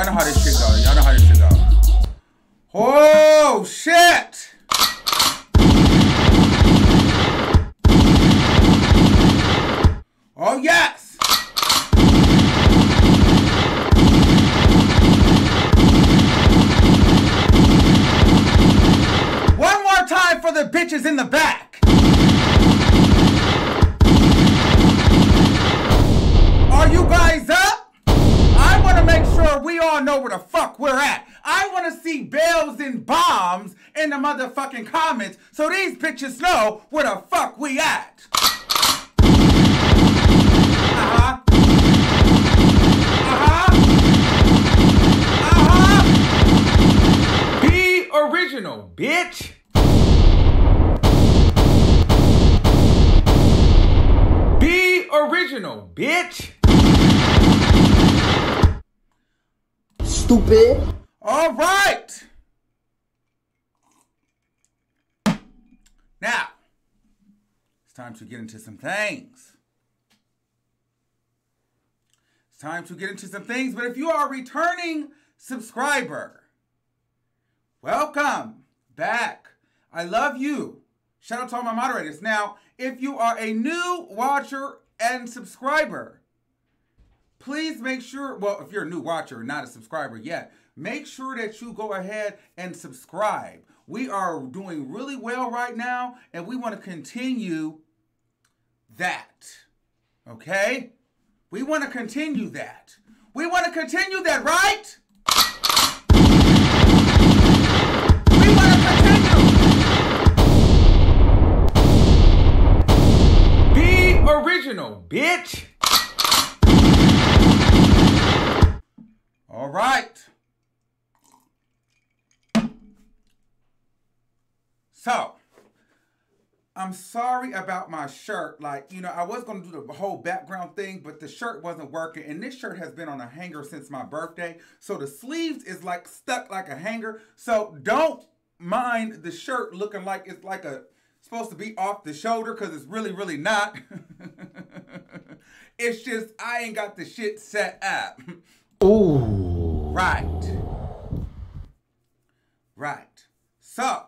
y'all know how this shit go. Y'all know how this shit go. Oh, shit. Oh, yes. One more time for the bitches in the back. Are you guys up? I want to make sure we all know where the fuck we're at. I want to see bells and bombs in the motherfucking comments so these bitches know where the fuck we at. Be original, bitch. Be original, bitch. Stupid. All right. Now, it's time to get into some things. It's time to get into some things, but if you are a returning subscriber, welcome back. I love you. Shout out to all my moderators. Now, if you are a new watcher and subscriber, please make sure, well, if you're a new watcher, not a subscriber yet, make sure that you go ahead and subscribe. We are doing really well right now, and we want to continue that. Okay? We want to continue that. We want to continue that, right? We want to continue. Be original, bitch. All right. So, I'm sorry about my shirt. Like, you know, I was going to do the whole background thing, but the shirt wasn't working. And this shirt has been on a hanger since my birthday. So the sleeves is like stuck like a hanger. So don't mind the shirt looking like it's like supposed to be off the shoulder, because it's really, really not. It's just I ain't got the shit set up. Ooh. Right. Right. So,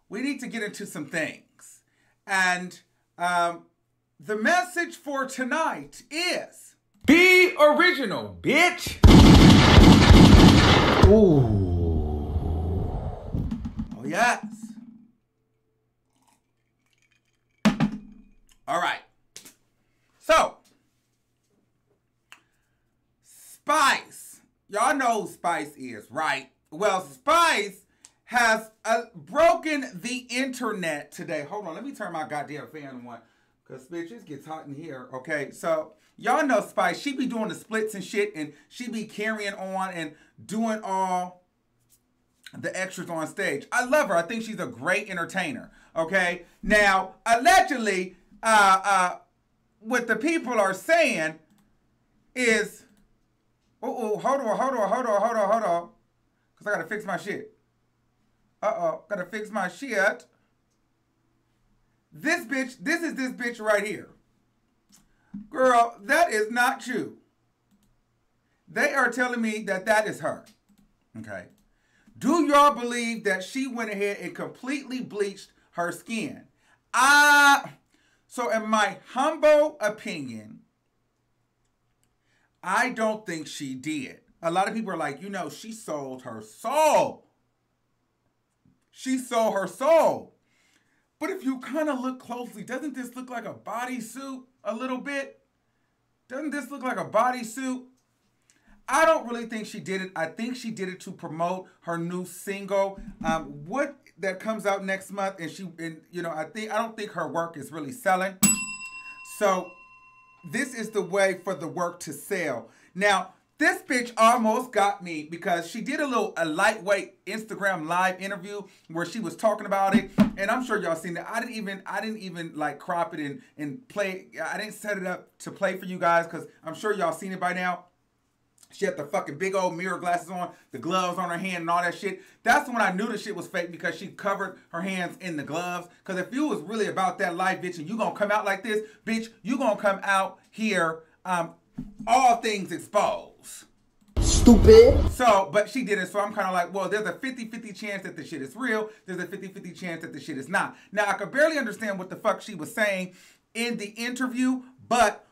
we need to get into some things. And the message for tonight is, be original, bitch. Ooh. Oh, yes. All right. So, Spice. Y'all know who Spice is, right? Well, Spice has broken the internet today. Hold on, let me turn my goddamn fan on, because bitch, it gets hot in here. Okay, so y'all know Spice. She be doing the splits and shit, and she be carrying on and doing all the extras on stage. I love her. I think she's a great entertainer. Okay, now allegedly, what the people are saying is, hold on, because I gotta fix my shit. Gotta fix my shit. This bitch, this is this bitch right here. Girl, that is not you. They are telling me that that is her. Okay. Do y'all believe that she went ahead and completely bleached her skin? So in my humble opinion, I don't think she did. A lot of people are like, you know, she sold her soul. She sold her soul. But if you kind of look closely, doesn't this look like a bodysuit a little bit? Doesn't this look like a bodysuit? I don't really think she did it. I think she did it to promote her new single, what that comes out next month. And you know, I don't think her work is really selling. So this is the way for the work to sell. Now, this bitch almost got me because she did a lightweight Instagram live interview where she was talking about it, and I'm sure y'all seen that. I didn't even like crop it and play. I didn't set it up to play for you guys because I'm sure y'all seen it by now. She had the fucking big old mirror glasses on, the gloves on her hand and all that shit. That's when I knew the shit was fake, because she covered her hands in the gloves. Because if you was really about that life, bitch, and you gonna come out like this, bitch, you gonna come out here all things exposed. Stupid. So, but she didn't. So I'm kind of like, well, there's a 50-50 chance that the shit is real. There's a 50-50 chance that the shit is not. Now, I could barely understand what the fuck she was saying in the interview, but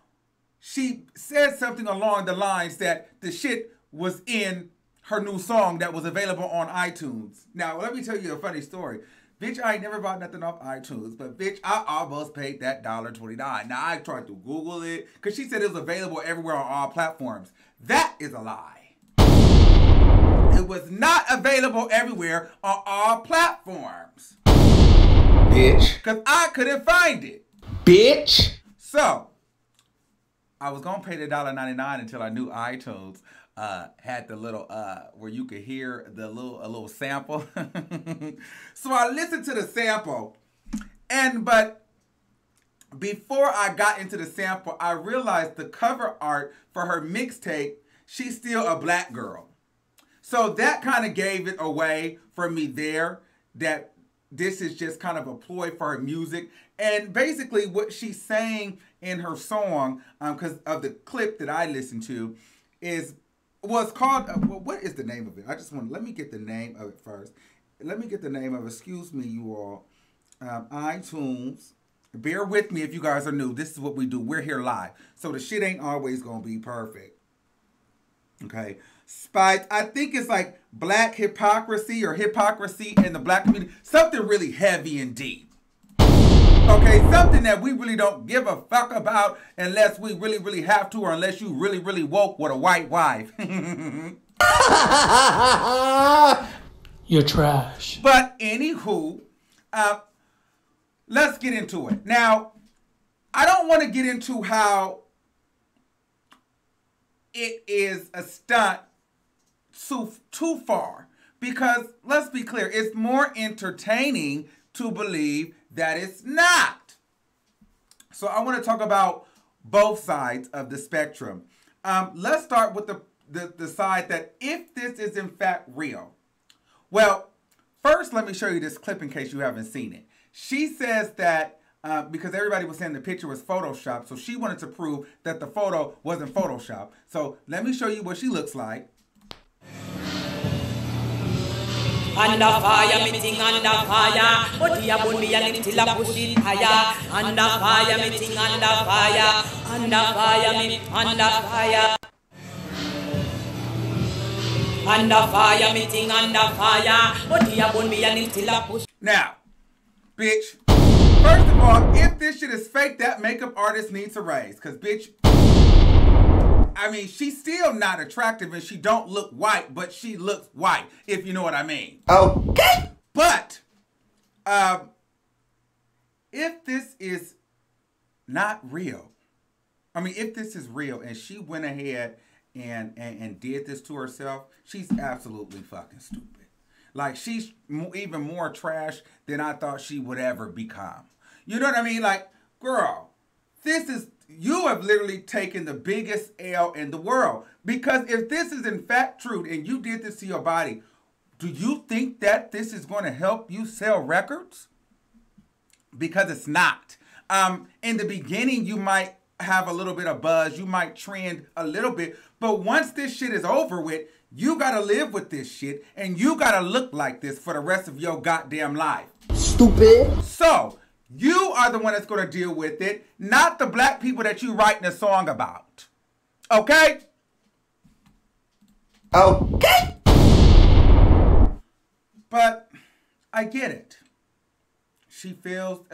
she said something along the lines that the shit was in her new song that was available on iTunes. Now, let me tell you a funny story. Bitch, I ain't never bought nothing off iTunes, but bitch, I almost paid that $1.29. Now, I tried to Google it, because she said it was available everywhere on all platforms. That is a lie. It was not available everywhere on all platforms. Bitch. Because I couldn't find it. Bitch. So, I was going to pay the $1.99 until I knew iTunes had the little, where you could hear a little sample. So I listened to the sample, but before I got into the sample, I realized the cover art for her mixtape, she's still a black girl. So that kind of gave it away for me there, that this is just kind of a ploy for her music. And basically what she's saying in her song, because of the clip that I listened to, was called, what is the name of it? Let me get the name of it first. Let me get the name of it. Excuse me, you all. iTunes. Bear with me if you guys are new. This is what we do. We're here live. So the shit ain't always going to be perfect. Okay. Spice, I think it's like black hypocrisy or hypocrisy in the black community. Something really heavy and deep. Okay, something that we really don't give a fuck about unless we really, really have to, or unless you really, really woke with a white wife. You're trash. But anywho, let's get into it. Now, I don't want to get into how it is a stunt too far, because let's be clear, it's more entertaining to believe that it's not. So I want to talk about both sides of the spectrum. Let's start with the side that if this is in fact real. Well, first let me show you this clip in case you haven't seen it. She says that because everybody was saying the picture was Photoshopped, so she wanted to prove that the photo wasn't Photoshopped. So let me show you what she looks like. Under fire, meeting under fire. But you put me and till I push it higher. Under fire, meeting under fire. Under fire, under fire. Under fire, meeting under fire. But you put me and till I push. Now, bitch, first of all, if this shit is fake, that makeup artist needs a raise. Because, bitch, I mean, she's still not attractive and she don't look white, but she looks white, if you know what I mean. Okay. But, if this is not real, I mean, if this is real and she went ahead and did this to herself, she's absolutely fucking stupid. Like, she's even more trash than I thought she would ever become. You know what I mean? Like, girl, you have literally taken the biggest L in the world. Because if this is in fact true and you did this to your body, do you think that this is going to help you sell records? Because it's not. In the beginning, you might have a little bit of buzz. You might trend a little bit. But once this shit is over with, you got to live with this shit. And you got to look like this for the rest of your goddamn life. Stupid. So, you are the one that's going to deal with it, not the black people that you writing a song about. Okay? Okay. But I get it. She feels,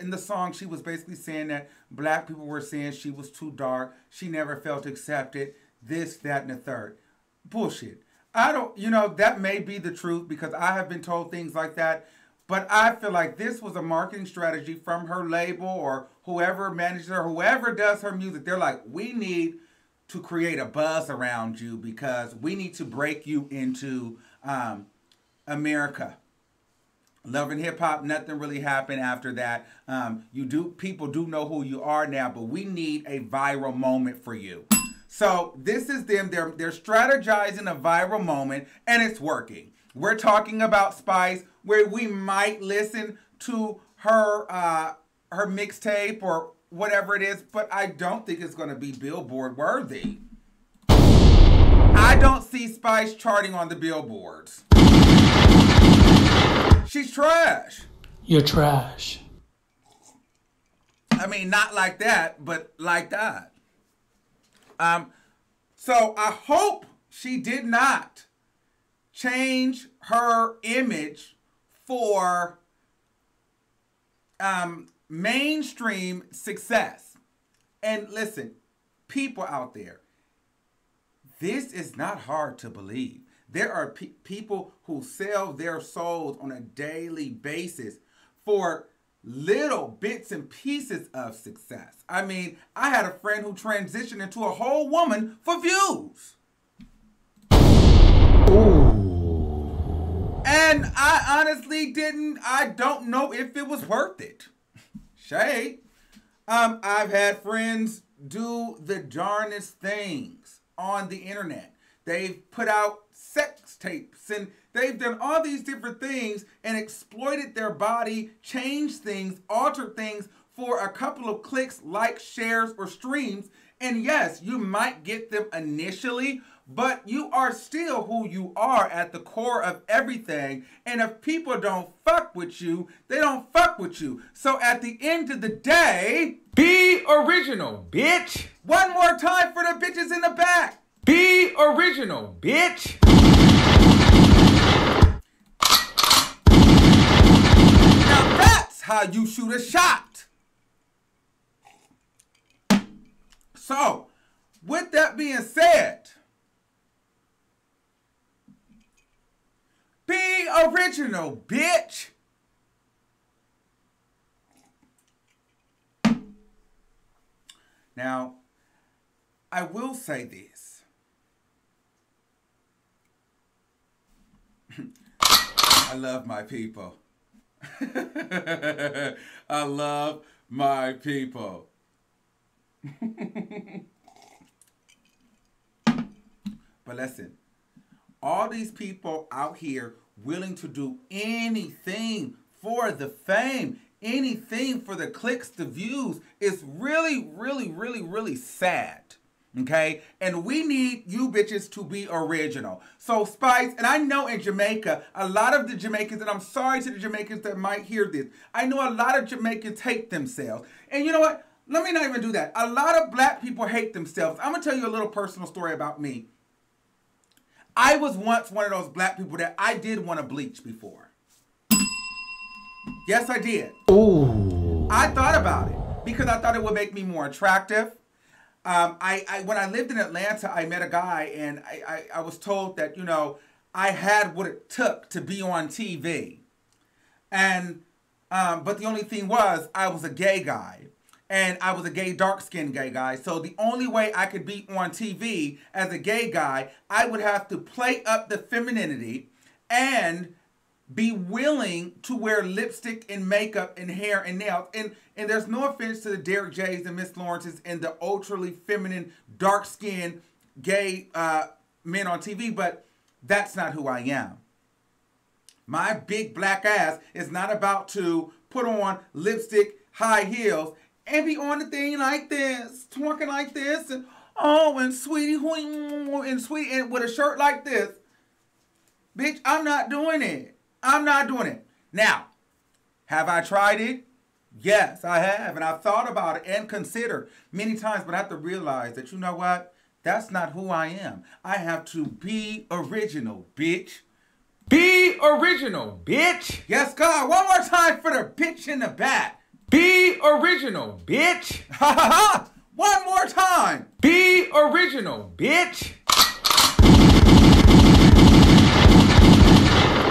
in the song, she was basically saying that black people were saying she was too dark. She never felt accepted. This, that, and the third. Bullshit. That may be the truth because I have been told things like that. But I feel like this was a marketing strategy from her label or whoever manages her, whoever does her music. They're like, we need to create a buzz around you because we need to break you into America. Love and Hip Hop, nothing really happened after that. People do know who you are now, but we need a viral moment for you. So this is them. They're strategizing a viral moment, and it's working. We're talking about Spice, where we might listen to her her mixtape or whatever it is, but I don't think it's going to be Billboard worthy. I don't see Spice charting on the billboards. She's trash. You're trash. I mean, not like that, but like that. So I hope she did not change her image for mainstream success. And listen, people out there, this is not hard to believe. There are people who sell their souls on a daily basis for little bits and pieces of success. I mean, I had a friend who transitioned into a whole woman for views. Ooh. And I honestly I don't know if it was worth it. Shade. I've had friends do the darnest things on the internet. They've put out sex tapes and they've done all these different things and exploited their body, changed things, altered things for a couple of clicks, likes, shares, or streams. And yes, you might get them initially, but you are still who you are at the core of everything. And if people don't fuck with you, they don't fuck with you. So at the end of the day, be original, bitch. One more time for the bitches in the back. Be original, bitch. Now that's how you shoot a shot. So, with that being said, be original, bitch. Now, I will say this. I love my people. I love my people. But listen, all these people out here willing to do anything for the fame, anything for the clicks, the views, is really, really, really, really sad. Okay? And we need you bitches to be original. So Spice, and I know in Jamaica, a lot of the Jamaicans, and I'm sorry to the Jamaicans that might hear this, I know a lot of Jamaicans hate themselves. And you know what? Let me not even do that. A lot of black people hate themselves. I'm going to tell you a little personal story about me. I was once one of those black people that I did want to bleach before. Yes, I did. Ooh. I thought about it because I thought it would make me more attractive. When I lived in Atlanta, I met a guy and I was told that, you know, I had what it took to be on TV. And, but the only thing was I was a gay guy. And I was a gay, dark-skinned gay guy. So the only way I could be on TV as a gay guy, I would have to play up the femininity and be willing to wear lipstick and makeup and hair and nails. And there's no offense to the Derek J's and Miss Lawrence's and the ultra feminine, dark-skinned gay men on TV, but that's not who I am. My big black ass is not about to put on lipstick, high heels, and be on the thing like this, twerking like this, and oh, and sweetie, and sweetie, and with a shirt like this. Bitch, I'm not doing it. I'm not doing it. Now, have I tried it? Yes, I have, and I've thought about it and considered many times, but I have to realize that, you know what? That's not who I am. I have to be original, bitch. Be original, bitch. Yes, God. One more time for the bitch in the back. Be original, bitch. Ha ha ha! One more time. Be original, bitch.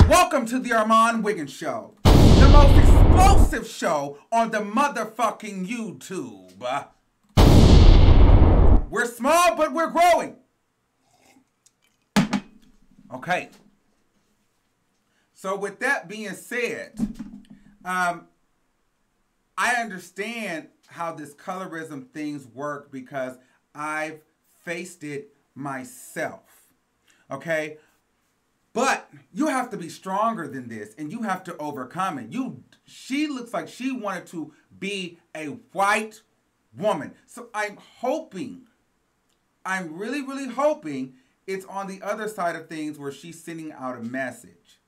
Welcome to the Armand Wiggins Show, the most explosive show on the motherfucking YouTube. We're small, but we're growing. Okay. So with that being said, I understand how this colorism things work because I've faced it myself. Okay? But you have to be stronger than this and you have to overcome it. She looks like she wanted to be a white woman. So I'm really, really hoping it's on the other side of things where she's sending out a message.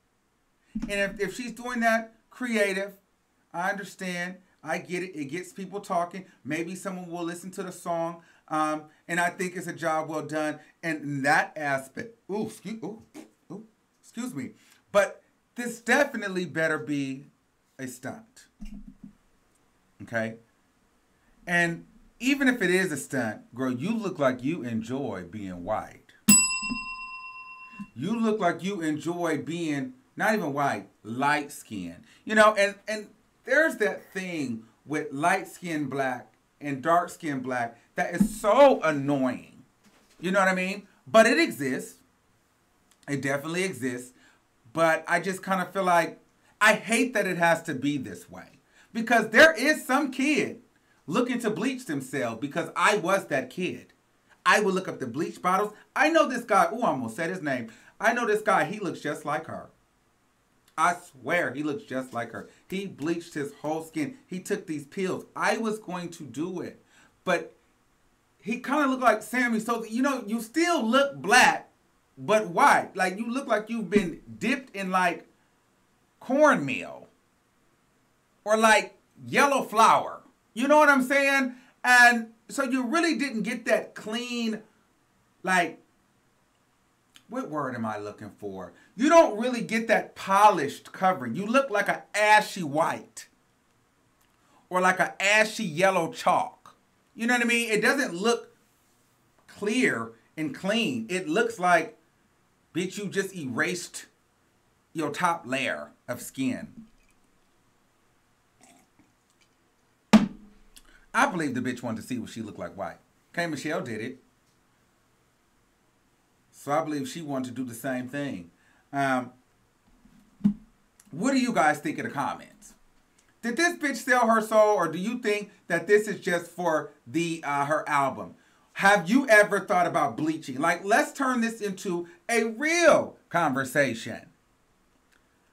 And if she's doing that creative, I understand. I get it. It gets people talking. Maybe someone will listen to the song. And I think it's a job well done. And in that aspect, excuse me. But this definitely better be a stunt. Okay? And even if it is a stunt, girl, you look like you enjoy being white. You look like you enjoy being, not even white, light skinned. You know, and there's that thing with light skinned black and dark skinned black that is so annoying. You know what I mean? But it exists. It definitely exists. But I just kind of feel like I hate that it has to be this way. Because there is some kid looking to bleach themselves, because I was that kid. I would look up the bleach bottles. I know this guy. Oh, I almost said his name. I know this guy. He looks just like her. I swear he looks just like her. He bleached his whole skin. He took these pills. I was going to do it. But he kind of looked like Sammy. So, you know, you still look black, but white. Like, you look like you've been dipped in, like, cornmeal. Or, like, yellow flour. You know what I'm saying? And so you really didn't get that clean, like, what word am I looking for? You don't really get that polished covering. You look like an ashy white. Or like an ashy yellow chalk. You know what I mean? It doesn't look clear and clean. It looks like, bitch, you just erased your top layer of skin. I believe the bitch wanted to see what she looked like white. K. Michelle did it. So I believe she wanted to do the same thing. What do you guys think in the comments? Did this bitch sell her soul, or do you think that this is just for the her album? Have you ever thought about bleaching? Like, let's turn this into a real conversation.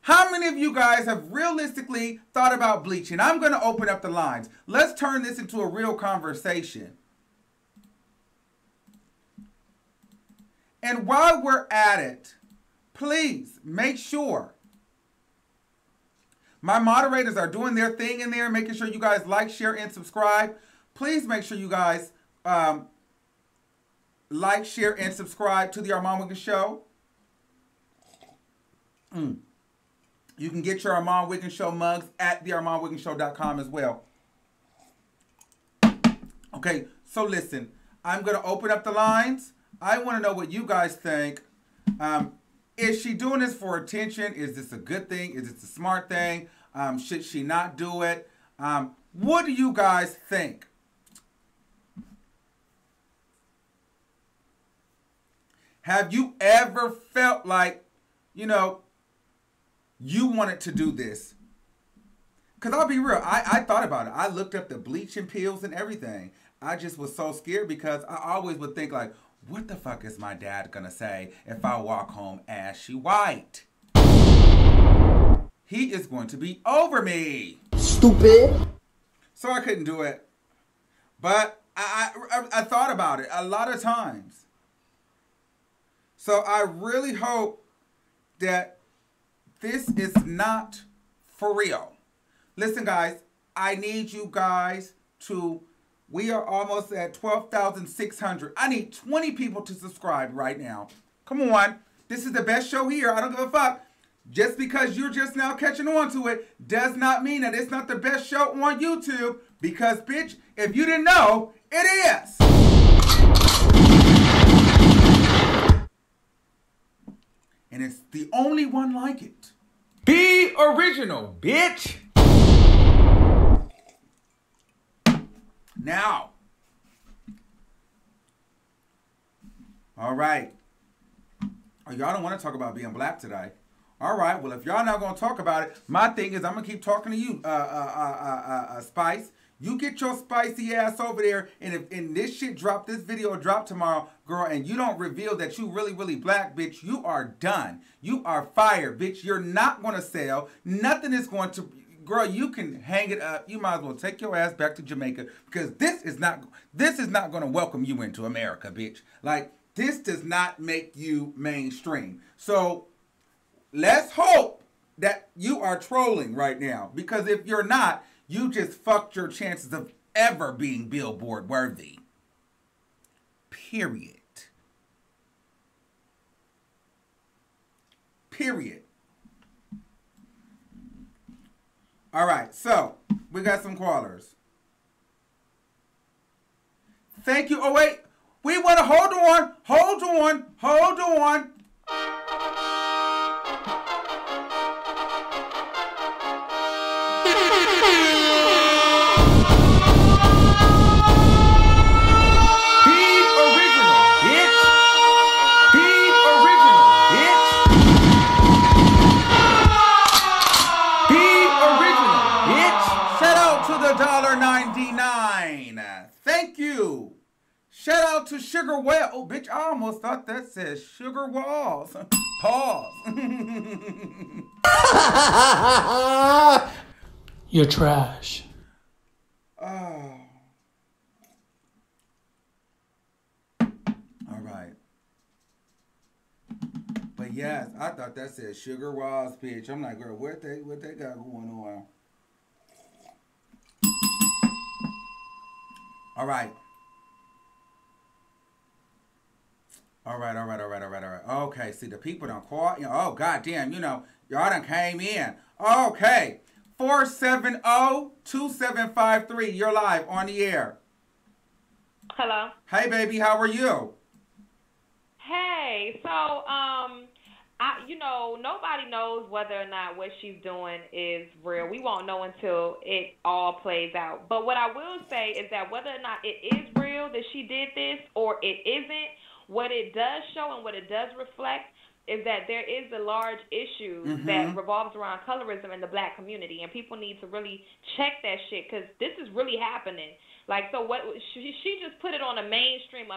How many of you guys have realistically thought about bleaching? I'm going to open up the lines. Let's turn this into a real conversation. And while we're at it, please make sure my moderators are doing their thing in there, making sure you guys like, share, and subscribe. Please make sure you guys like, share, and subscribe to the Armand Wiggins Show. You can get your Armand Wiggins Show mugs at thearmonwigginsshow.com as well. Okay, so listen. I'm going to open up the lines. I want to know what you guys think. Is she doing this for attention? Is this a good thing? Is this a smart thing? Should she not do it? What do you guys think? Have you ever felt like, you know, you wanted to do this? Because I'll be real, I thought about it. I looked up the bleaching pills and everything. I just was so scared because I always would think like, what the fuck is my dad going to say if I walk home ashy white? He is going to be over me. Stupid. So I couldn't do it. But I thought about it a lot of times. So I really hope that this is not for real. Listen, guys, I need you guys to, we are almost at 12,600. I need 20 people to subscribe right now. Come on. This is the best show here. I don't give a fuck. Just because you're just now catching on to it does not mean that it's not the best show on YouTube. Because, bitch, if you didn't know, it is. And it's the only one like it. Be original, bitch. Now. All right. Oh, y'all don't want to talk about being black today. All right. Well, if y'all not going to talk about it, my thing is I'm going to keep talking to you, Spice. You get your spicy ass over there, and if this shit drop, this video drop tomorrow, girl, and you don't reveal that you really, really black, bitch, you are done. You are fired, bitch. You're not going to sell. Nothing is going to, girl, you can hang it up. You might as well take your ass back to Jamaica, because this is not going to welcome you into America, bitch. Like, this does not make you mainstream. So let's hope that you are trolling right now, because if you're not, you just fucked your chances of ever being Billboard worthy. Period. Period. All right, so we got some callers. Thank you. Oh, wait. We want to hold on. Hold on. Hold on. $1.99. Thank you. Shout out to Sugar Well. Oh, bitch, I almost thought that said Sugar Walls. Pause. You're trash. Oh. All right. But yes, I thought that said Sugar Walls, bitch. I'm like, girl, what they got going on? All right. All right. Okay, see, the people done call. Oh, goddamn, y'all done came in. Okay. 470-2753. You're live on the air. Hello. Hey, baby, how are you? Hey, so, nobody knows whether or not what she's doing is real. We won't know until it all plays out. But what I will say is that whether or not it is real that she did this or it isn't, what it does show and what it does reflect is that there is a large issue that revolves around colorism in the black community, and people need to really check that shit, because this is really happening. Like, so what she just put it on a mainstream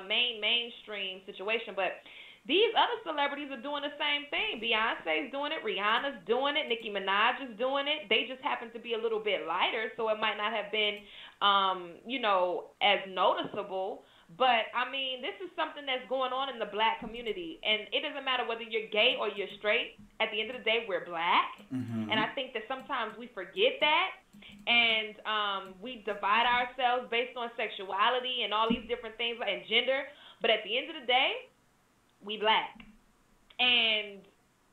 situation, but these other celebrities are doing the same thing. Beyonce's doing it, Rihanna's doing it, Nicki Minaj is doing it. They just happen to be a little bit lighter, so it might not have been, as noticeable. But, I mean, this is something that's going on in the black community. And it doesn't matter whether you're gay or you're straight. At the end of the day, we're black. And I think that sometimes we forget that. And we divide ourselves based on sexuality and all these different things and gender. But at the end of the day, we black. And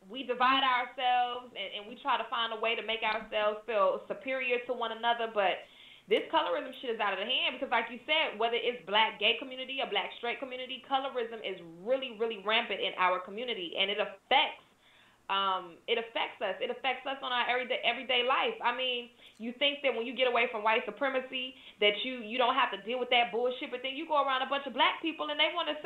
we divide ourselves and we try to find a way to make ourselves feel superior to one another. But this colorism shit is out of the hand, because like you said, whether it's black gay community or black straight community, colorism is really, really rampant in our community, and it affects us. It affects us on our everyday life. I mean, you think that when you get away from white supremacy that you don't have to deal with that bullshit, but then you go around a bunch of black people and they want to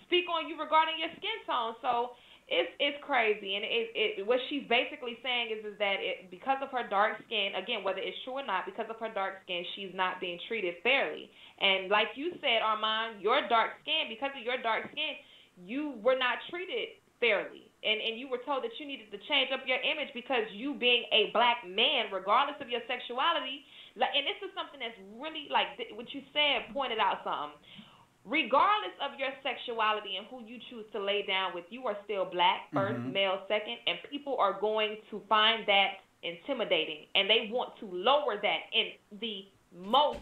speak on you regarding your skin tone. So it's crazy, and what she's basically saying is that because of her dark skin, again, whether it's true or not, because of her dark skin, she's not being treated fairly. And like you said, Armand, your dark skin, because of your dark skin, you were not treated fairly, and you were told that you needed to change up your image because you being a black man, regardless of your sexuality, and this is something that's really, like what you said, pointed out something. Regardless of your sexuality and who you choose to lay down with, you are still black first, male second, and people are going to find that intimidating, and they want to lower that in the most,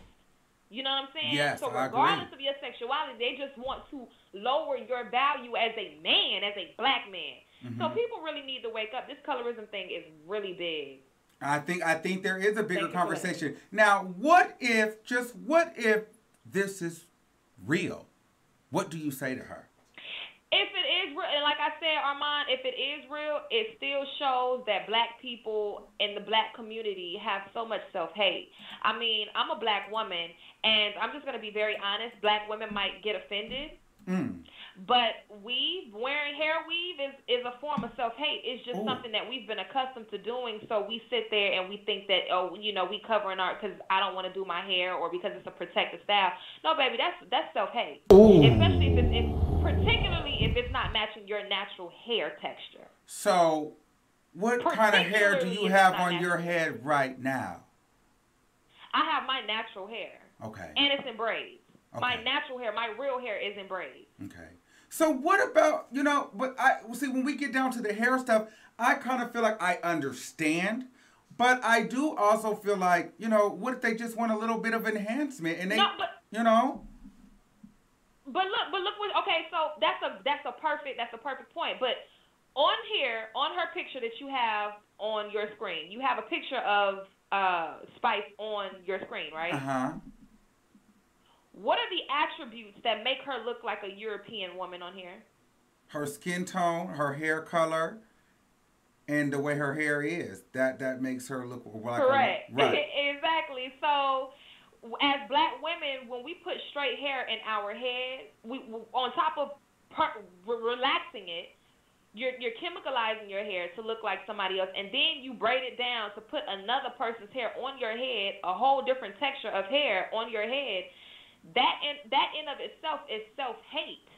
you know what I'm saying? Yes, so regardless of your sexuality, they just want to lower your value as a man, as a black man. So people really need to wake up. This colorism thing is really big. I think there is a bigger conversation. Now, what if this is real? What do you say to her? If it is real, and like I said, Armand, if it is real, it still shows that black people in the black community have so much self-hate. I mean, I'm a black woman, and I'm just going to be very honest. Black women might get offended. But wearing hair weave is a form of self-hate. It's just something that we've been accustomed to doing. So we sit there and we think that, we covering our, because I don't want to do my hair or because it's a protective style. No, baby, that's self-hate. Especially particularly if it's not matching your natural hair texture. So what kind of hair do you have on your head right now? I have my natural hair. Okay. And it's in braids. Okay. My natural hair, my real hair is in braids. Okay. So what about, but see, when we get down to the hair stuff, I kind of feel like I understand, but I do also feel like, what if they just want a little bit of enhancement and they, But look okay, so that's a perfect point. But on here, on her picture that you have on your screen, you have a picture of Spice on your screen, right? Uh-huh. What are the attributes that make her look like a European woman on here? Her skin tone, her hair color, and the way her hair is. That makes her look like correct. Right. Exactly. So as black women, when we put straight hair in our head, we on top of relaxing it, you're chemicalizing your hair to look like somebody else, and then you braid it down to put another person's hair on your head, a whole different texture of hair on your head. That in of itself is self-hate.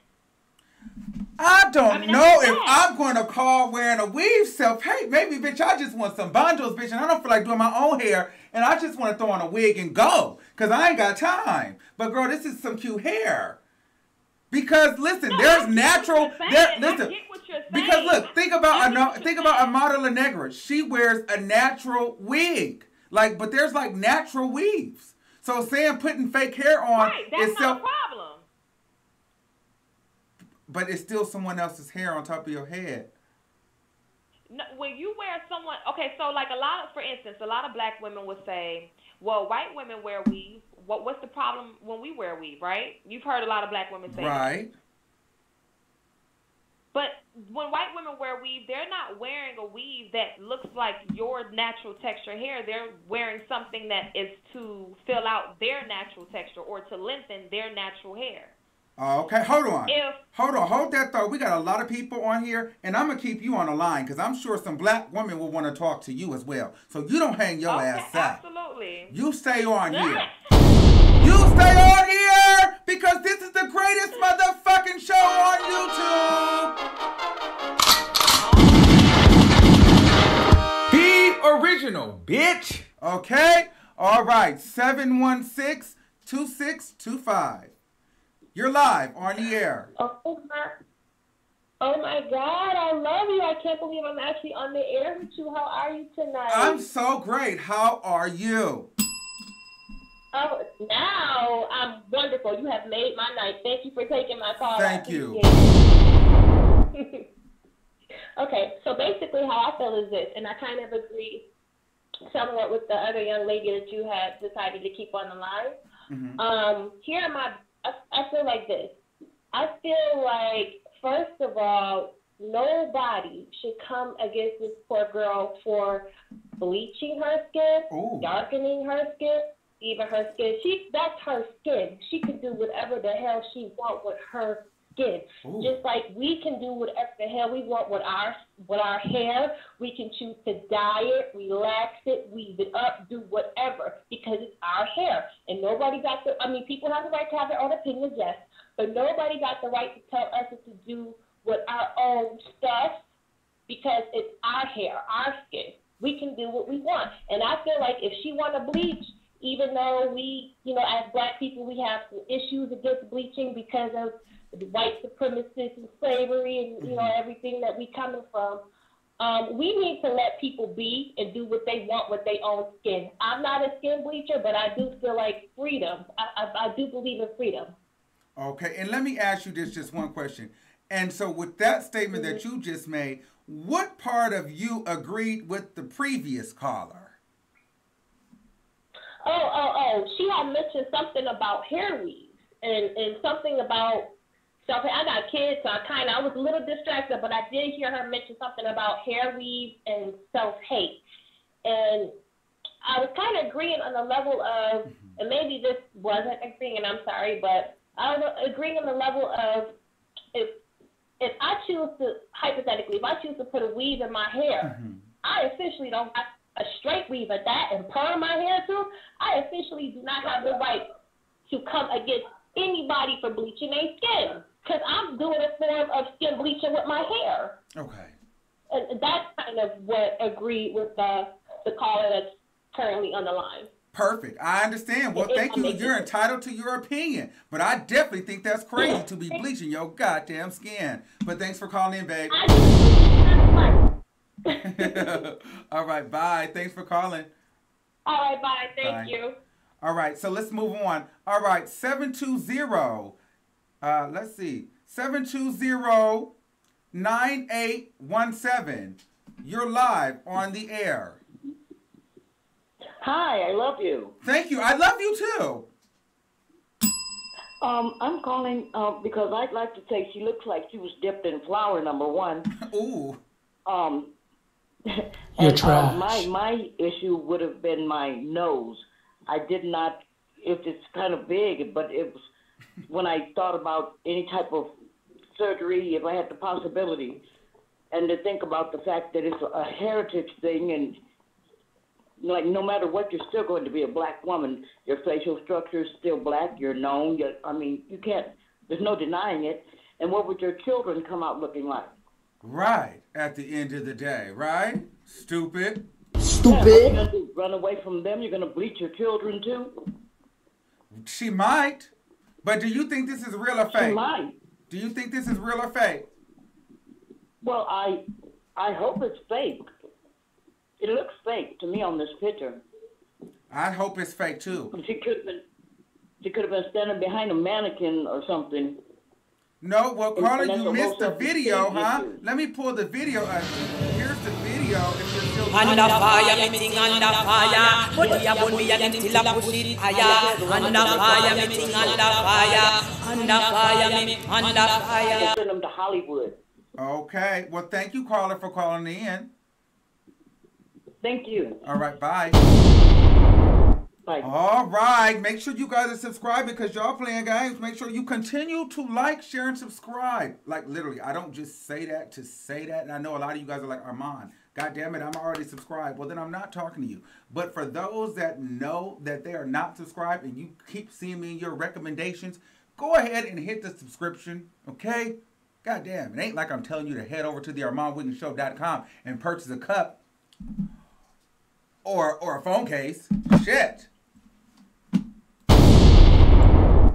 I don't know if I'm going to call wearing a weave self-hate. Maybe, bitch, I just want some banjos, bitch, and I don't feel like doing my own hair, and I just want to throw on a wig and go, because I ain't got time. But, girl, this is some cute hair. Because, listen, there's natural... Listen, because, look, think about Amada La Negra. She wears a natural wig. But there's, natural weaves. So saying putting fake hair on that's is not a problem. But it's still someone else's hair on top of your head. No, when you wear someone, okay, so for instance, a lot of black women would say, well, white women wear weave. What's the problem when we wear weave, right? You've heard a lot of black women say that. Right. But when white women wear weave, they're not wearing a weave that looks like your natural texture hair. They're wearing something that is to fill out their natural texture or to lengthen their natural hair. Okay, hold on. Hold that thought. We got a lot of people on here, and I'm going to keep you on the line because I'm sure some black women will want to talk to you as well. So you don't hang your ass out. Absolutely. You stay on here. You stay on here because this is the greatest motherfucking show on YouTube. Be original, bitch. Okay? All right. 716-2625. You're live on the air. Oh my God, I love you. I can't believe I'm actually on the air with you. How are you tonight? I'm so great. How are you? Oh, now I'm wonderful. You have made my night. Thank you for taking my call. Thank you. Okay, so basically how I feel is this, and I kind of agree somewhat with the other young lady that you had decided to keep on the line. Mm-hmm. I feel like this. I feel like, first of all, nobody should come against this poor girl for bleaching her skin, darkening her skin, even her skin. That's her skin. She can do whatever the hell she wants with her skin. Ooh. Just like we can do whatever the hell we want with our hair. We can choose to dye it, relax it, weave it up, do whatever, because it's our hair. And nobody got people have the right to have their own opinions, yes, but nobody got the right to tell us what to do with our own stuff because it's our hair, our skin. We can do what we want. And I feel like if she want to bleach, even though we, as black people, we have some issues against bleaching because of the white supremacists and slavery and, everything that we coming from, we need to let people be and do what they want with their own skin. I'm not a skin bleacher, but I do feel like freedom. I do believe in freedom. Okay, and let me ask you this, just one question. And so with that statement that you just made, what part of you agreed with the previous caller? She had mentioned something about hair weaves and something about self-hate. I got kids, so I was a little distracted, but I did hear her mention something about hair weave and self-hate. And I was kind of agreeing on the level of, and maybe this wasn't agreeing, and I'm sorry, but I was agreeing on the level of if I choose to, hypothetically, if I choose to put a weave in my hair, I officially don't have a straight weave at that and perm my hair too. I officially do not have the right to come against anybody for bleaching their skin because I'm doing a form of skin bleaching with my hair. Okay. And that's kind of what agreed with the caller that's currently on the line. Perfect. I understand. Well, thank you. You're entitled to your opinion. But I definitely think that's crazy to be bleaching your goddamn skin. But thanks for calling in, babe. All right, bye. Thanks for calling. All right, bye. Thank you. All right, so let's move on. All right, 720. Let's see. 720-9817. You're live on the air. Hi, I love you. Thank you. I love you too. I'm calling because I'd like to say she looks like she was dipped in flour, number one. Ooh. You're trash. My issue would have been my nose. I did not. It's kind of big, but it was when I thought about any type of surgery, if I had the possibility, and to think about the fact that it's a heritage thing, and like no matter what, you're still going to be a black woman. Your facial structure is still black. You're known. You can't. There's no denying it. And what would your children come out looking like? Right. At the end of the day, right? Stupid. Stupid. Yeah, you're going to run away from them. You're going to bleach your children too. She might. But do you think this is real or fake? She might. Do you think this is real or fake? Well, I hope it's fake. It looks fake to me on this picture. I hope it's fake too. She could have been standing behind a mannequin or something. No, well, Carla, and you missed the video, huh? Let me pull the video up. Here's the video. If you're still Under fire, meeting under fire. But you won't be until I push it higher. Under fire, meeting under fire. Under fire, meeting under fire. Send them to Hollywood. Okay. Well, thank you, Carla, for calling in. Thank you. All right, bye. Bye. All right. Make sure you guys are subscribed because y'all playing games. Make sure you continue to like, share, and subscribe. Like, literally, I don't just say that to say that. And I know a lot of you guys are like, Armand, God damn it, I'm already subscribed. Well, then I'm not talking to you. But for those that know that they are not subscribed and you keep seeing me in your recommendations, go ahead and hit the subscription, okay? God damn, it ain't like I'm telling you to head over to thearmonwigginsshow.com and purchase a cup or a phone case. Shit.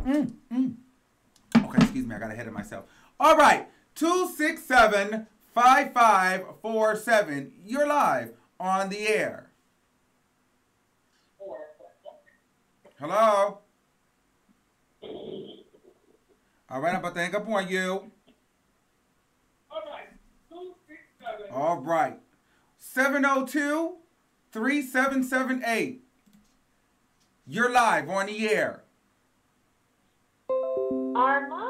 Okay, excuse me, I got ahead of myself. All right, 267-5547. You're live on the air. Hello? All right, I'm about to hang up on you. All right. 702-3778. You're live on the air. Armand.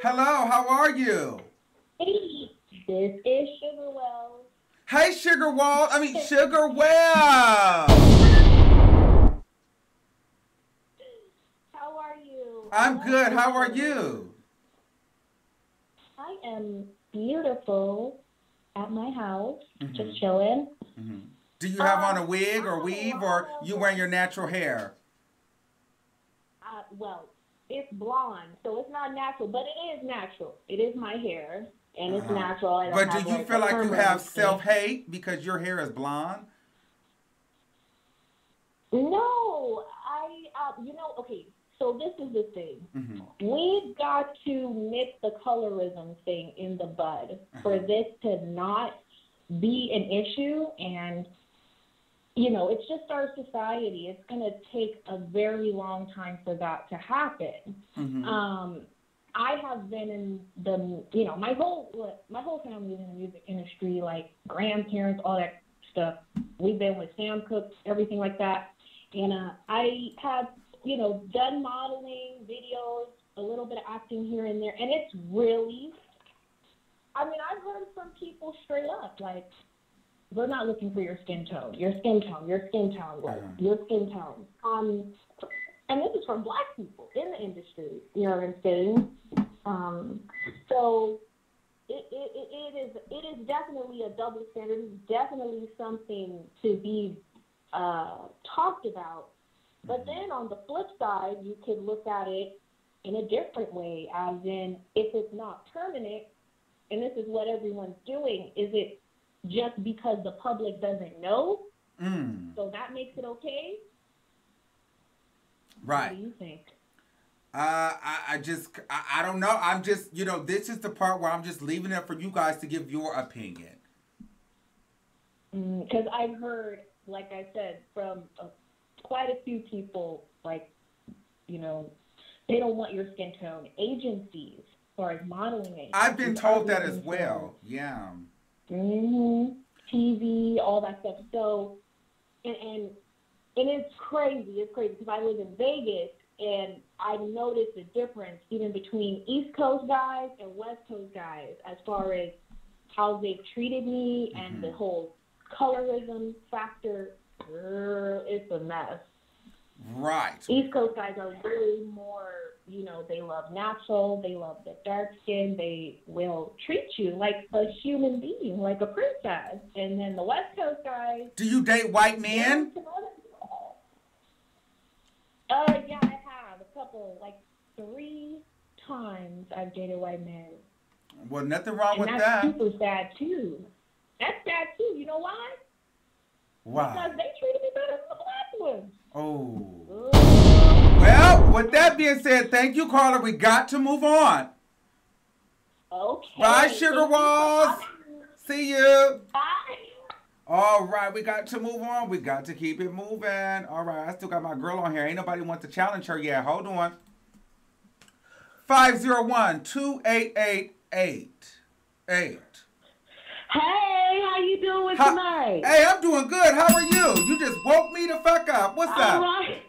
Hello, how are you? Hey, this is Sugar Wells. Hey, Sugar Well. How are you? I'm good. How are you? I am beautiful at my house, just chilling. Do you have on a wig or weave, or you wearing your natural hair? Well, it's blonde, so it's not natural, but it is natural. it is my hair, and it's natural. I don't But have, do you feel like you have self-hate because your hair is blonde? No, okay, so this is the thing. We've got to nip the colorism thing in the bud for this to not be an issue, and it's just our society. It's going to take a very long time for that to happen. I have been in the, my whole family is in the music industry, like grandparents, all that stuff. We've been with Sam Cooke, everything like that. And I have, done modeling, videos, a little bit of acting here and there. And it's really, I've heard from people straight up, like, we're not looking for your skin tone, your skin tone, your skin tone, your skin tone. And this is from Black people in the industry, you know what I'm saying? So it is definitely a double standard. It's definitely something to be talked about. But then on the flip side, you could look at it in a different way, as in, if it's not permanent, and this is what everyone's doing, is it just because the public doesn't know? So that makes it okay? Right. What do you think? I don't know. I'm just, this is the part where I'm just leaving it for you guys to give your opinion. Because I've heard, like I said, from quite a few people, like, they don't want your skin tone. Agencies, as far as modeling agencies. I've been told that as well. Yeah. TV, all that stuff. So, and it's crazy. It's crazy because I live in Vegas, and I noticed the difference even between East Coast guys and West Coast guys as far as how they've treated me and the whole colorism factor. It's a mess. Right. East Coast guys are really more, they love natural, they love the dark skin, they will treat you like a human being, like a princess. And then the West Coast guys... Do you date white men? Yeah, I have. A couple, like 3 times I've dated white men. Well, nothing wrong with that. That's super sad, too. That's sad, too. You know why? Why? Because they treated me better than the black ones. Oh. Well, with that being said, thank you, Carla. We got to move on. Okay. Bye, Sugar Walls. See you. Bye. All right, we got to move on. We got to keep it moving. All right, I still got my girl on here. Ain't nobody want to challenge her yet. Hold on. 501-288-88. Hey, how you doing tonight? Hey, I'm doing good. How are you? You just woke me the fuck up. What's up? All right.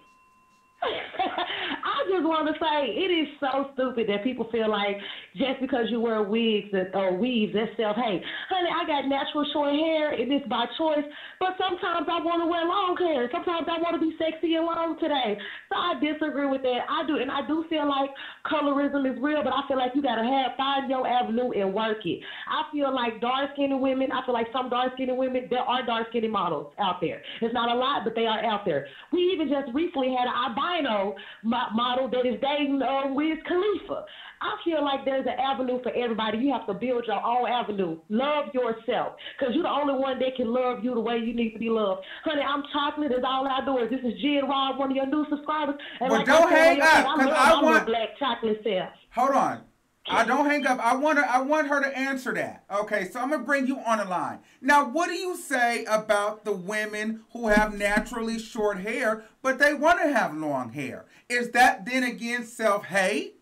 I just want to say it is so stupid that people feel like just because you wear wigs or weaves, that's self-hate. Honey, I got natural short hair, and it's by choice, but sometimes I want to wear long hair. Sometimes I want to be sexy and long today. So I disagree with that. I do, and I do feel like colorism is real, but I feel like you got to find your avenue and work it. I feel like dark-skinned women, I feel like some dark-skinned women, there are dark-skinned models out there. It's not a lot, but they are out there. We even just recently had an albino model that is dating Wiz Khalifa. I feel like there's an avenue for everybody. You have to build your own avenue. Love yourself, because you're the only one that can love you the way you need to be loved. Honey, I'm chocolate. That's all I do. This is Jen Rob, one of your new subscribers. And well, like don't hang up, because I want black chocolate self. Hold on. I don't hang up. I want her to answer that. Okay, so I'm going to bring you on the line. Now, what do you say about the women who have naturally short hair, but they want to have long hair? Is that then again self-hate?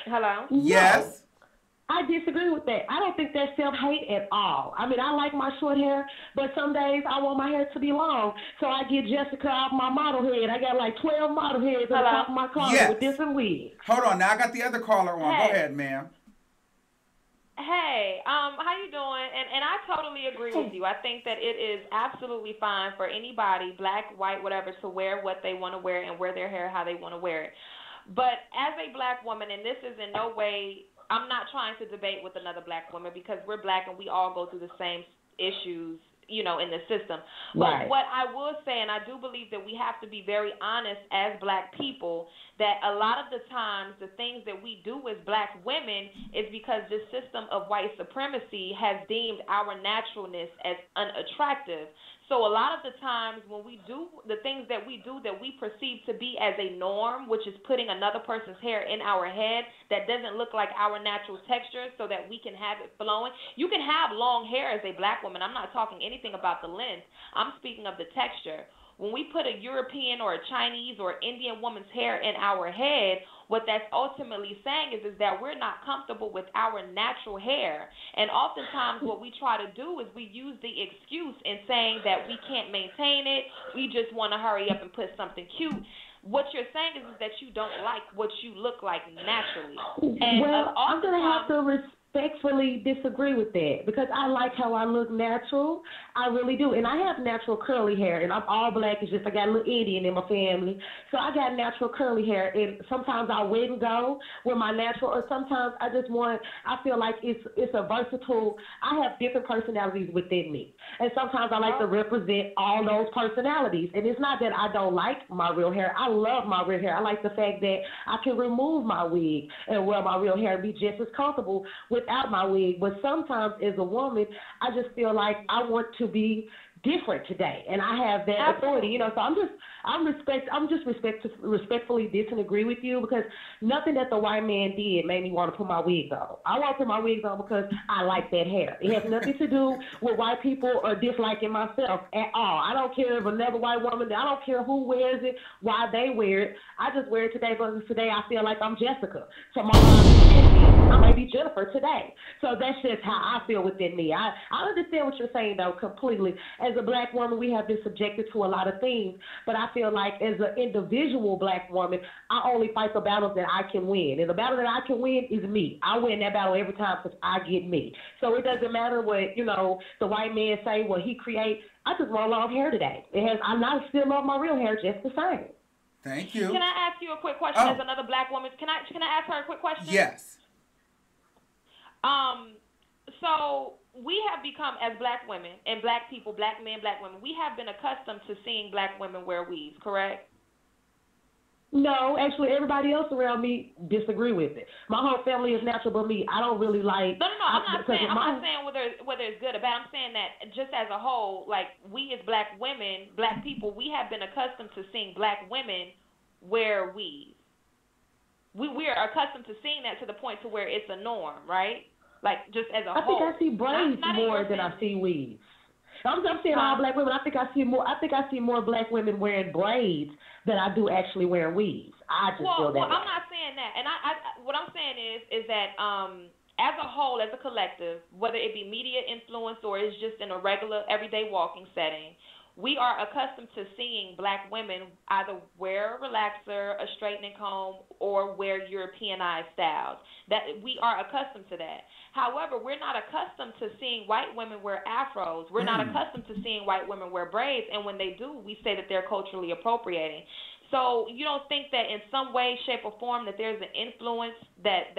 Hello? Yes. I disagree with that. I don't think that's self-hate at all. I mean, I like my short hair, but some days I want my hair to be long. So I get Jessica off my model head. I got like 12 model heads on the top of my car with different wigs. Hold on. Now I got the other caller on. Hey. Go ahead, ma'am. Hey, how you doing? And I totally agree with you. I think that it is absolutely fine for anybody, black, white, whatever, to wear what they want to wear and wear their hair how they want to wear it. But as a black woman, and this is in no way, I'm not trying to debate with another black woman because we're black and we all go through the same issues, in the system. But what I will say, and I do believe that we have to be very honest as black people, that a lot of the times the things that we do as black women is because this system of white supremacy has deemed our naturalness as unattractive. So a lot of the times when we do the things that we do that we perceive to be as a norm, which is putting another person's hair in our head that doesn't look like our natural texture so that we can have it flowing. You can have long hair as a black woman. I'm not talking anything about the length. I'm speaking of the texture. When we put a European or a Chinese or Indian woman's hair in our head, what that's ultimately saying is that we're not comfortable with our natural hair. And oftentimes what we try to do is we use the excuse in saying that we can't maintain it. We just want to hurry up and put something cute. What you're saying is that you don't like what you look like naturally. And I'm going to have to respectfully disagree with that because I like how I look natural. I really do. And I have natural curly hair, and I'm all black. It's just I got a little Indian in my family. So I got natural curly hair, and sometimes I wait and go with my natural, or sometimes I feel like it's a versatile, I have different personalities within me. And sometimes I like to represent all those personalities. And it's not that I don't like my real hair. I love my real hair. I like the fact that I can remove my wig and wear my real hair and be just as comfortable with without my wig. But sometimes as a woman, I just feel like I want to be different today, and I have that authority, you know. So I'm just respectfully disagree with you, because nothing that the white man did made me want to put my wigs on. I want to put my wigs on because I like that hair. It has nothing to do with white people or disliking myself at all. I don't care if another white woman, I don't care who wears it, why they wear it. I just wear it today because today I feel like I'm Jessica. Tomorrow I might be Jennifer today. So that's just how I feel within me. I understand what you're saying, though, completely. As a black woman, we have been subjected to a lot of things, but I feel like as an individual black woman, I only fight the battles that I can win. And the battle that I can win is me. I win that battle every time because I get me. So it doesn't matter what, you know, the white man say, what he create. I just want long hair today. I'm not still love my real hair just the same. Thank you. Can I ask you a quick question as another black woman? Can I ask her a quick question? Yes. So we have become, as black women and black people, black men, black women, we have been accustomed to seeing black women wear weaves, correct? No, actually, everybody else around me disagree with it. My whole family is natural, but me, I don't really like. No. I'm not saying whether it's good or bad. I'm saying that just as a whole, like we as black women, black people, we have been accustomed to seeing black women wear weaves. We are accustomed to seeing that to the point to where it's a norm, right? Like just as a whole. I think I see braids more than I see weaves. I'm saying all black women. I think I see more black women wearing braids than I do actually wearing weaves. I just feel that. Well, I'm not saying that, and I what I'm saying is that as a whole, as a collective, whether it be media influence or it's just in a regular everyday walking setting, we are accustomed to seeing black women either wear a relaxer, a straightening comb, or wear Europeanized styles. That we are accustomed to that. However, we're not accustomed to seeing white women wear afros. We're not accustomed to seeing white women wear braids, and when they do, we say that they're culturally appropriating. So you don't think that in some way, shape, or form that there's an influence that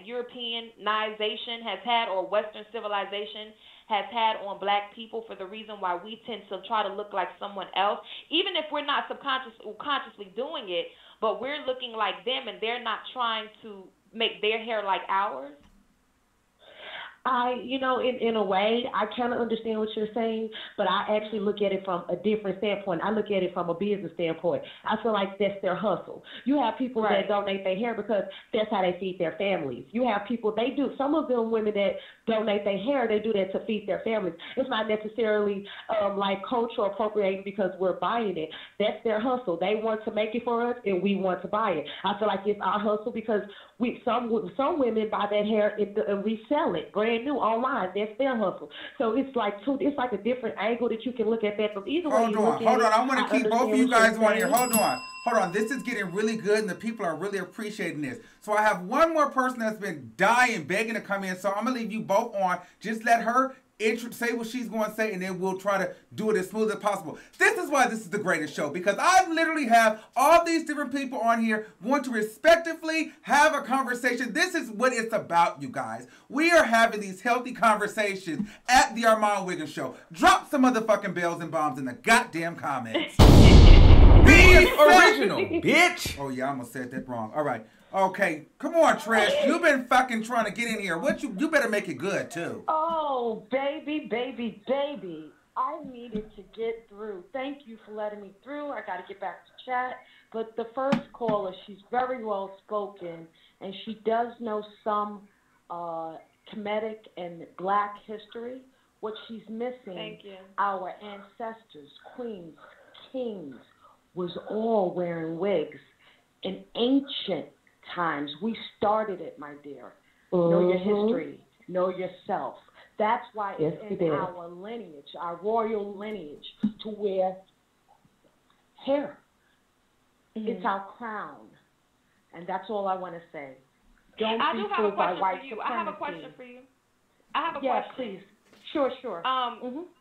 Europeanization has had, or Western civilization has had on black people for the reason why we tend to try to look like someone else, even if we're not consciously doing it, but we're looking like them and they're not trying to make their hair like ours? In a way, I kind of understand what you're saying, but I actually look at it from a different standpoint. I look at it from a business standpoint. I feel like that's their hustle. You have people that donate their hair because that's how they feed their families. You have people, some of them women that donate their hair, they do that to feed their families. It's not necessarily like cultural appropriating because we're buying it. That's their hustle. They want to make it for us, and we want to buy it. I feel like it's our hustle because some women buy that hair and resell it brand new online. That's their hustle. So it's like a different angle that you can look at that from either way. Hold on. I want to keep both of you guys on here. Hold on. This is getting really good, and the people are really appreciating this. So I have one more person that's been dying, begging to come in. So I'm gonna leave you both on. Just let her say what she's going to say, and then we'll try to do it as smooth as possible. This is why this is the greatest show, because I literally have all these different people on here going to respectively have a conversation. This is what it's about, you guys. We are having these healthy conversations at the Armand Wiggins Show. Drop some motherfucking bells and bombs in the goddamn comments. Be original, bitch. Oh yeah, I almost said that wrong. All right. Okay, come on, Trish. You've been fucking trying to get in here. You better make it good, too. Oh, baby. I needed to get through. Thank you for letting me through. I got to get back to chat. But the first caller, she's very well spoken, and she does know some Kemetic and black history. What she's missing, our ancestors, queens, kings, was all wearing wigs. In ancient times, we started it, my dear. Know your history. Know yourself. That's why it's in our lineage, our royal lineage, to wear hair. It's our crown. And that's all I want to say. Don't be fooled by white supremacy. I have a question for you. question. Yeah, please. Sure.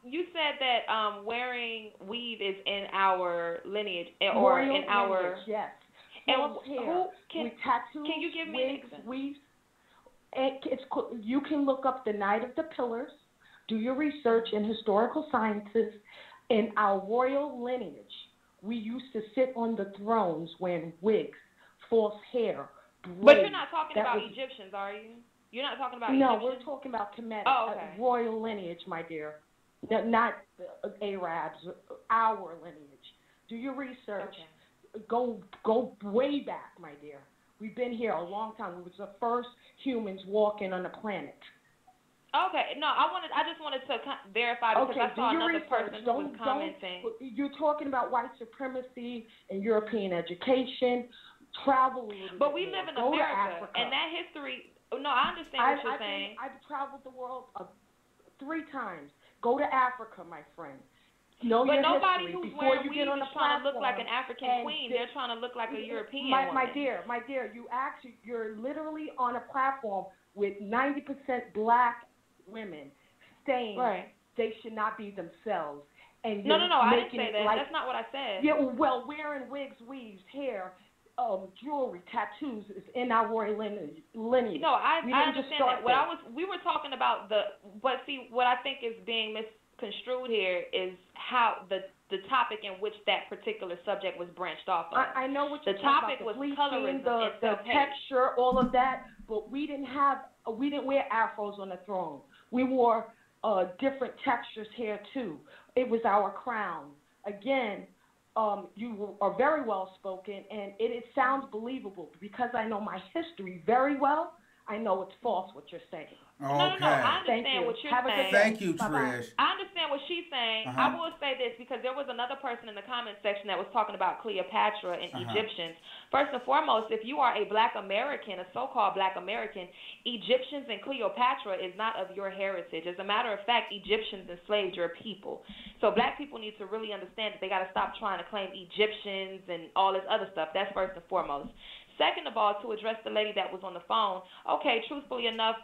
You said that wearing weave is in our lineage, or royal in our lineage, yes. And can you give me weaves? You can look up the Night of the Pillars, do your research in historical sciences. In our royal lineage, we used to sit on the thrones wearing wigs, false hair, braids. But you're not talking about Egyptians, are you? You're not talking about No, Egyptians? we're talking about Kemetic, Oh, okay. royal lineage, my dear. Not Arabs, our lineage. Do your research. Okay. Go way back, my dear. We've been here a long time. We was the first humans walking on the planet. Okay, no, I just wanted to verify because I saw another person who was commenting. You're talking about white supremacy and European education. Travel a little But bit we more. live in Go America, to Africa. and that history. No, I understand what you're saying. I've traveled the world 3 times. Go to Africa, my friend. Know but your nobody history who's before wearing you weave get on is the trying to platform. look like an African queen. They're trying to look like a European woman. My dear, you're literally on a platform with 90% black women saying they should not be themselves. And no, I didn't say that. Like, that's not what I said. Yeah, well, wearing wigs, weaves, hair, jewelry, tattoos is in our royal lineage. No, I understand that. We were talking about but see, what I think is being misconstrued here is how the topic in which that particular subject was branched off of. I know what you're talking about. The topic was bleaching, colorism, the texture, all of that, but we didn't wear afros on the throne. We wore different textures here too. It was our crown. Again, you are very well spoken, and it sounds believable because I know my history very well. I know it's false what you're saying. Okay. No, I understand what you're saying. Thank you, Trish. I understand what she's saying. I will say this because there was another person in the comment section that was talking about Cleopatra and Egyptians. First and foremost, if you are a black American, a so-called black American, Egyptians and Cleopatra is not of your heritage. As a matter of fact, Egyptians enslaved your people. So black people need to really understand that they got to stop trying to claim Egyptians and all this other stuff. That's first and foremost. Second of all, to address the lady that was on the phone, okay, truthfully enough,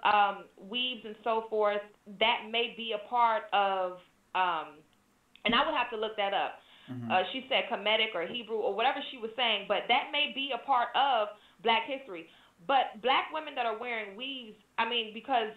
weaves and so forth, that may be a part of, and I would have to look that up. She said Kemetic or Hebrew or whatever she was saying, but that may be a part of black history. But black women that are wearing weaves, I mean, because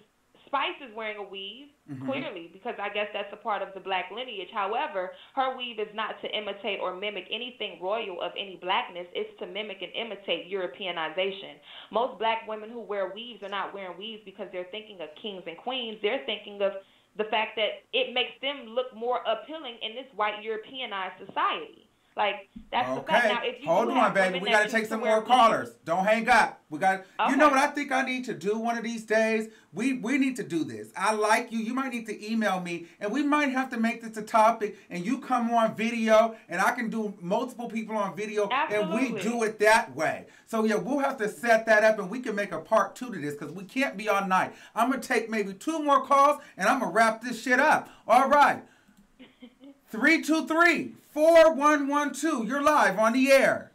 Spice is wearing a weave, clearly, because I guess that's a part of the black lineage. However, her weave is not to imitate or mimic anything royal of any blackness. It's to mimic and imitate Europeanization. Most black women who wear weaves are not wearing weaves because they're thinking of kings and queens. They're thinking of the fact that it makes them look more appealing in this white Europeanized society. Like, that's the fact. Now, if you hold on, baby. We got to take some more callers. Don't hang up. We got. You know what I think I need to do one of these days? We need to do this. I like you. You might need to email me, and we might have to make this a topic, and you come on video, and I can do multiple people on video, and we do it that way. So, yeah, we'll have to set that up, and we can make a part 2 to this, because we can't be all night. I'm going to take maybe 2 more calls, and I'm going to wrap this shit up. All right. 323-4112. You're live on the air.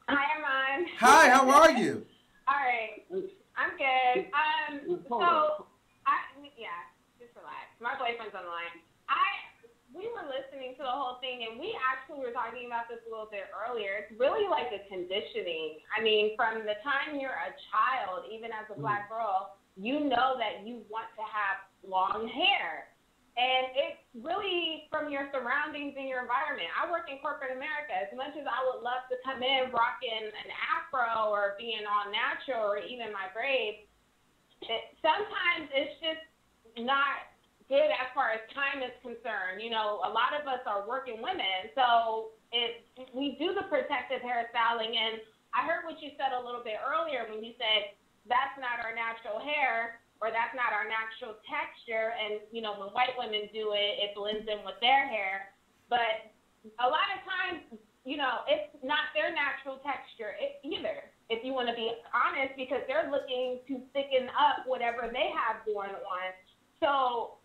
Hi, Armand. Hi, how are you? All right. I'm good. Just relax. My boyfriend's on the line. We were listening to the whole thing, and we actually were talking about this a little bit earlier. It's really like a conditioning. I mean, from the time you're a child, even as a black girl, you know that you want to have long hair. And it's really from your surroundings and your environment. I work in corporate America. As much as I would love to come in rocking an afro or being all natural or even my braids, sometimes it's just not good as far as time is concerned. You know, a lot of us are working women, so we do the protective hairstyling. And I heard what you said a little bit earlier when you said that's not our natural hair, or that's not our natural texture, and, you know, when white women do it, it blends in with their hair. But a lot of times, you know, it's not their natural texture either, if you want to be honest, because they're looking to thicken up whatever they have going on. So,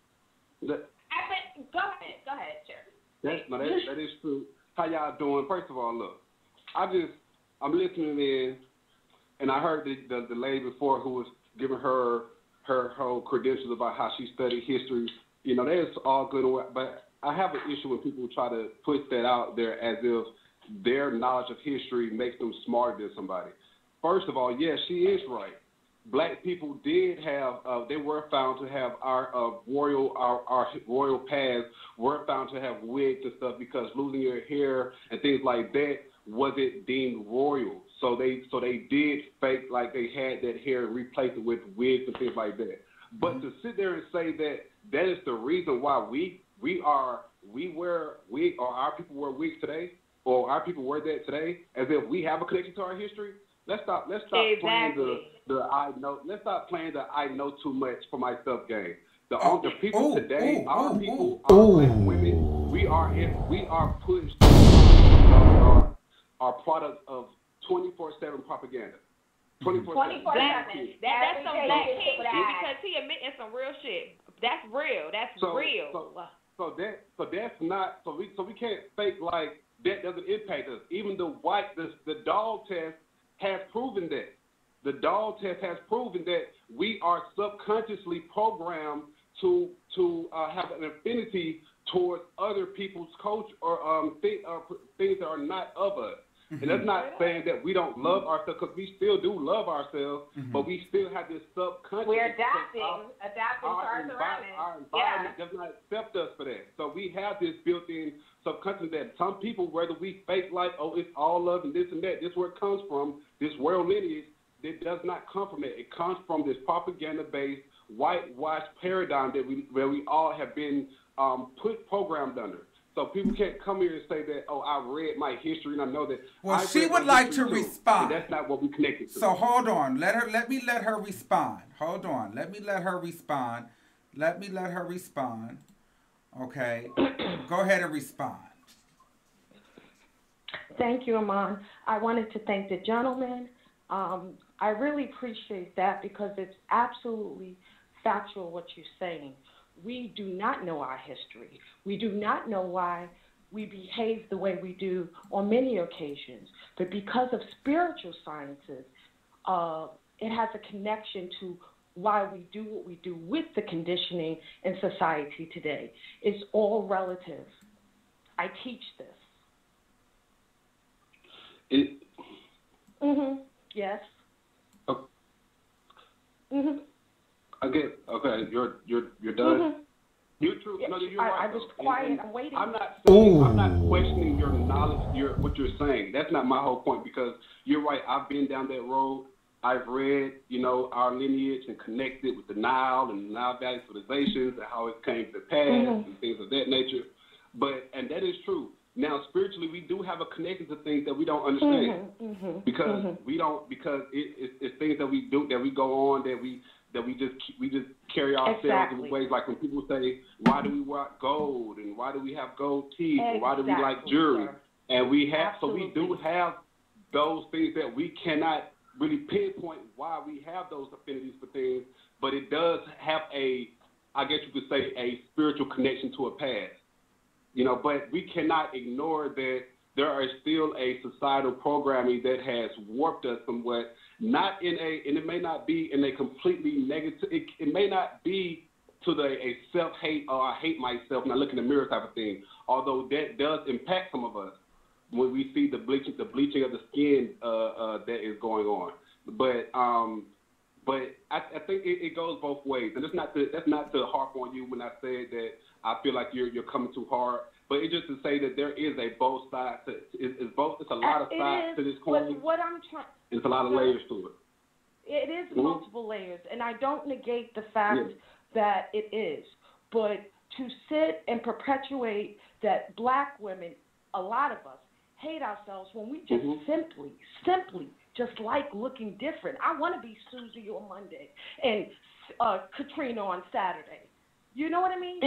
go ahead, Chair. That is true. How y'all doing? First of all, look, I'm listening in, and I heard the lady before who was giving her whole credentials about how she studied history. You know, that's all good and well, but I have an issue when people try to put that out there as if their knowledge of history makes them smarter than somebody. First of all, yes, she is right. Black people did have, they were found to have our royal paths were found to have wigs and stuff because losing your hair and things like that wasn't deemed royal. So they did fake like they had that hair and replaced it with wigs and things like that. But to sit there and say that is the reason why we wear wig, or our people wear wigs today, or our people wear that today, as if we have a connection to our history. Let's stop playing the I know. Let's stop playing the I know too much for myself game. The people today, our people, our black women, we are pushed are product of 24/7 propaganda. 24/7. That's some black king shit because he admitting some real shit. That's real. That's real. So that's not. So we can't fake like that doesn't impact us. Even the dog test has proven that. The dog test has proven that we are subconsciously programmed to have an affinity towards other people's culture or things that are not of us. And that's not saying that we don't love ourselves, because we still do love ourselves, but we still have this subconscious. We're adapting to our surroundings. Our environment does not accept us for that. So we have this built-in subconscious that some people, whether we fake like, oh, it's all love and this and that, this is where it comes from, this world lineage, it does not come from it. It comes from this propaganda-based, whitewashed paradigm where we all have been programmed under. So people can't come here and say that, oh, I read my history and I know that. Well, she would like to respond. That's not what we connected to. So hold on. Let me let her respond. Hold on. Let me let her respond. Okay. Go ahead and respond. Thank you, Amon. I wanted to thank the gentleman. I really appreciate that because it's absolutely factual what you're saying. We do not know our history. We do not know why we behave the way we do on many occasions. But because of spiritual sciences, it has a connection to why we do what we do with the conditioning in society today. It's all relative. I teach this. Yes. Okay, you're done. You're true. Yeah, no, you're right. I was quiet. I'm waiting. I'm not questioning your knowledge, what you're saying. That's not my whole point, because you're right. I've been down that road. I've read, our lineage and connected with the Nile and the Nile Valley civilizations and how it came to pass and things of that nature. And that is true. Now, spiritually, we do have a connection to things that we don't understand because we don't, because it's things that we do, that we go on, that we just carry ourselves in ways, like when people say, why do we wear gold and why do we have gold teeth and why do we like jewelry? And we have, so we do have those things that we cannot really pinpoint why we have those affinities for things, but it does have I guess you could say, a spiritual connection to a past. But we cannot ignore that there is still a societal programming that has warped us somewhat, and it may not be in a completely negative, it may not be to a self-hate or I hate myself and I look in the mirror type of thing, although that does impact some of us when we see the bleaching of the skin that is going on. But I think it goes both ways, and that's not to harp on you when I said that I feel like you're coming too hard. But it's just to say that there is a both sides. It's a lot of sides to this coin. What I'm trying. It's a lot of layers to it. It is multiple layers, and I don't negate the fact that it is. But to sit and perpetuate that black women, a lot of us, hate ourselves when we just simply just like looking different. I want to be Susie on Monday and Katrina on Saturday. You know what I mean?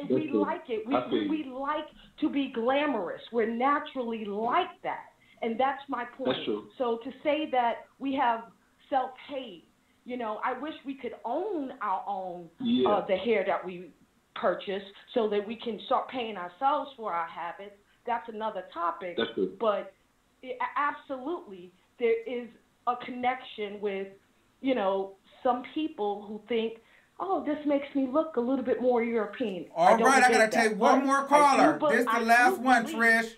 We like it. We like to be glamorous. We're naturally like that. And that's my point. That's true. So to say that we have self-hate, I wish we could own our own, the hair that we purchase so that we can start paying ourselves for our habits. That's another topic. That's true. But absolutely, there is a connection with, some people who think, oh, this makes me look a little bit more European. All right, I gotta take one more caller. This is the last one, Trish.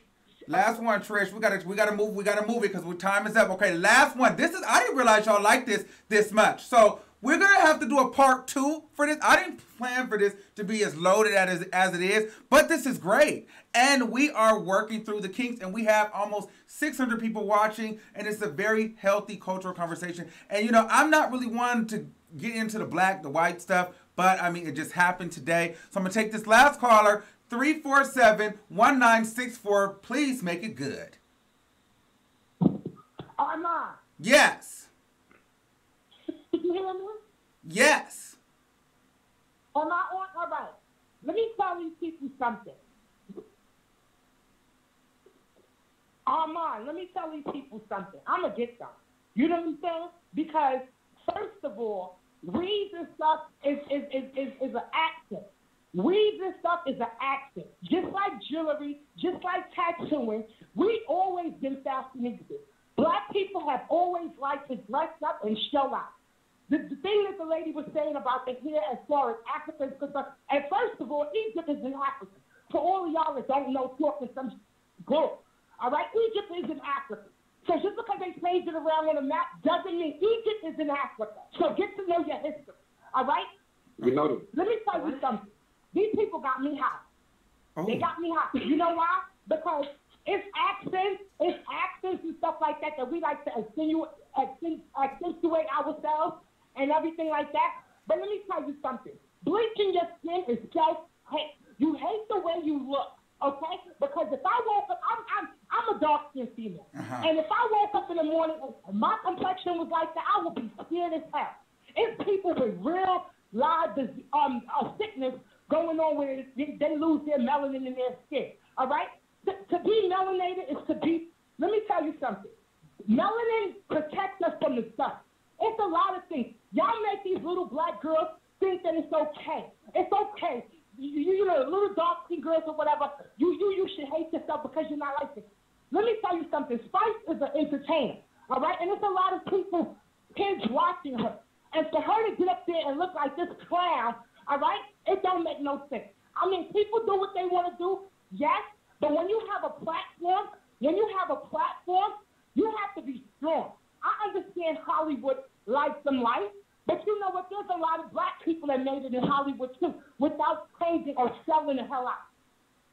Last one, Trish. We gotta move it because time is up. Okay, last one. I didn't realize y'all like this much. So We're going to have to do a part 2 for this. I didn't plan for this to be as loaded as it is, but this is great. And we are working through the kinks, and we have almost 600 people watching, and it's a very healthy cultural conversation. And, you know, I'm not really one to get into the black, the white stuff, but, I mean, it just happened today. So I'm going to take this last caller, 347-1964. Please make it good. Armand. Yes. Did you hear me? Yes. Am I on? All right. Let me tell these people something. Armand, let me tell these people something. I'm going to get them. You know what I'm saying? Because, first of all, weeds and stuff is an accent. Weeds and stuff is an accent. Just like jewelry, just like tattooing, we always been fashionistas. Black people have always liked to dress up and show out. The thing that the lady was saying about the hair as far as Africa is concerned, and first of all, Egypt is in Africa. For all of y'all that don't know, talking some girl, all right? Egypt is in Africa. So just because they changed it around on a map doesn't mean Egypt is in Africa. So get to know your history, all right? We know them. Let me tell you something. These people got me hot. Oh. They got me hot. You know why? Because it's accents and stuff like that we like to accentuate ourselves and everything like that. But let me tell you something. Bleaching your skin is self-hate. You hate the way you look, okay? Because if I woke up, I'm a dark-skinned female. And if I woke up in the morning and my complexion was like that, I would be scared as hell. It's people with real live sickness going on where they lose their melanin in their skin, all right? To be melanated is to be, let me tell you something. Melanin protects us from the sun. It's a lot of things. Y'all make these little black girls think that it's okay. It's okay. You know, little dark-skinned girls or whatever, you should hate yourself because you're not like this. Let me tell you something. Spice is an entertainer, all right? And there's a lot of people, kids watching her. And for her to get up there and look like this clown, all right, it don't make no sense. I mean, people do what they want to do, yes, but when you have a platform, you have to be strong. I understand Hollywood likes some life, but you know what? There's a lot of black people that made it in Hollywood too without changing or selling the hell out.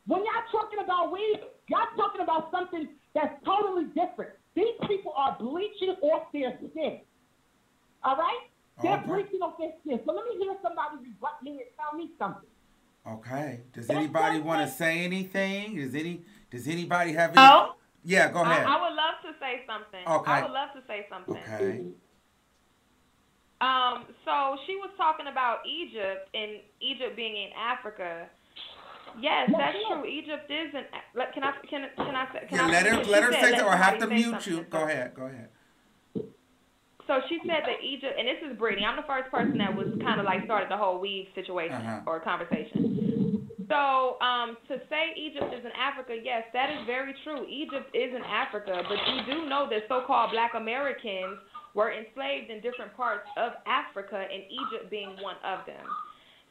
When y'all talking about weed, y'all talking about something that's totally different. These people are bleaching off their skin. All right? They're bleaching off their skin. So let me hear somebody rebut me and tell me something. Okay. Does anybody want to say anything? Does anybody have any? Oh? Yeah, go ahead. I would love to say something. Okay. I would love to say something. Okay. So she was talking about Egypt and Egypt being in Africa. Yes, that's true. Egypt is in. Can I say? Let her say that, or I have to mute you. Go ahead. So she said that Egypt, and this is Brittany. I'm the first person that was kind of like started the whole weave situation or conversation. So to say Egypt is in Africa, yes, that is very true. Egypt is in Africa, but you do know that so-called Black Americans were enslaved in different parts of Africa, and Egypt being one of them.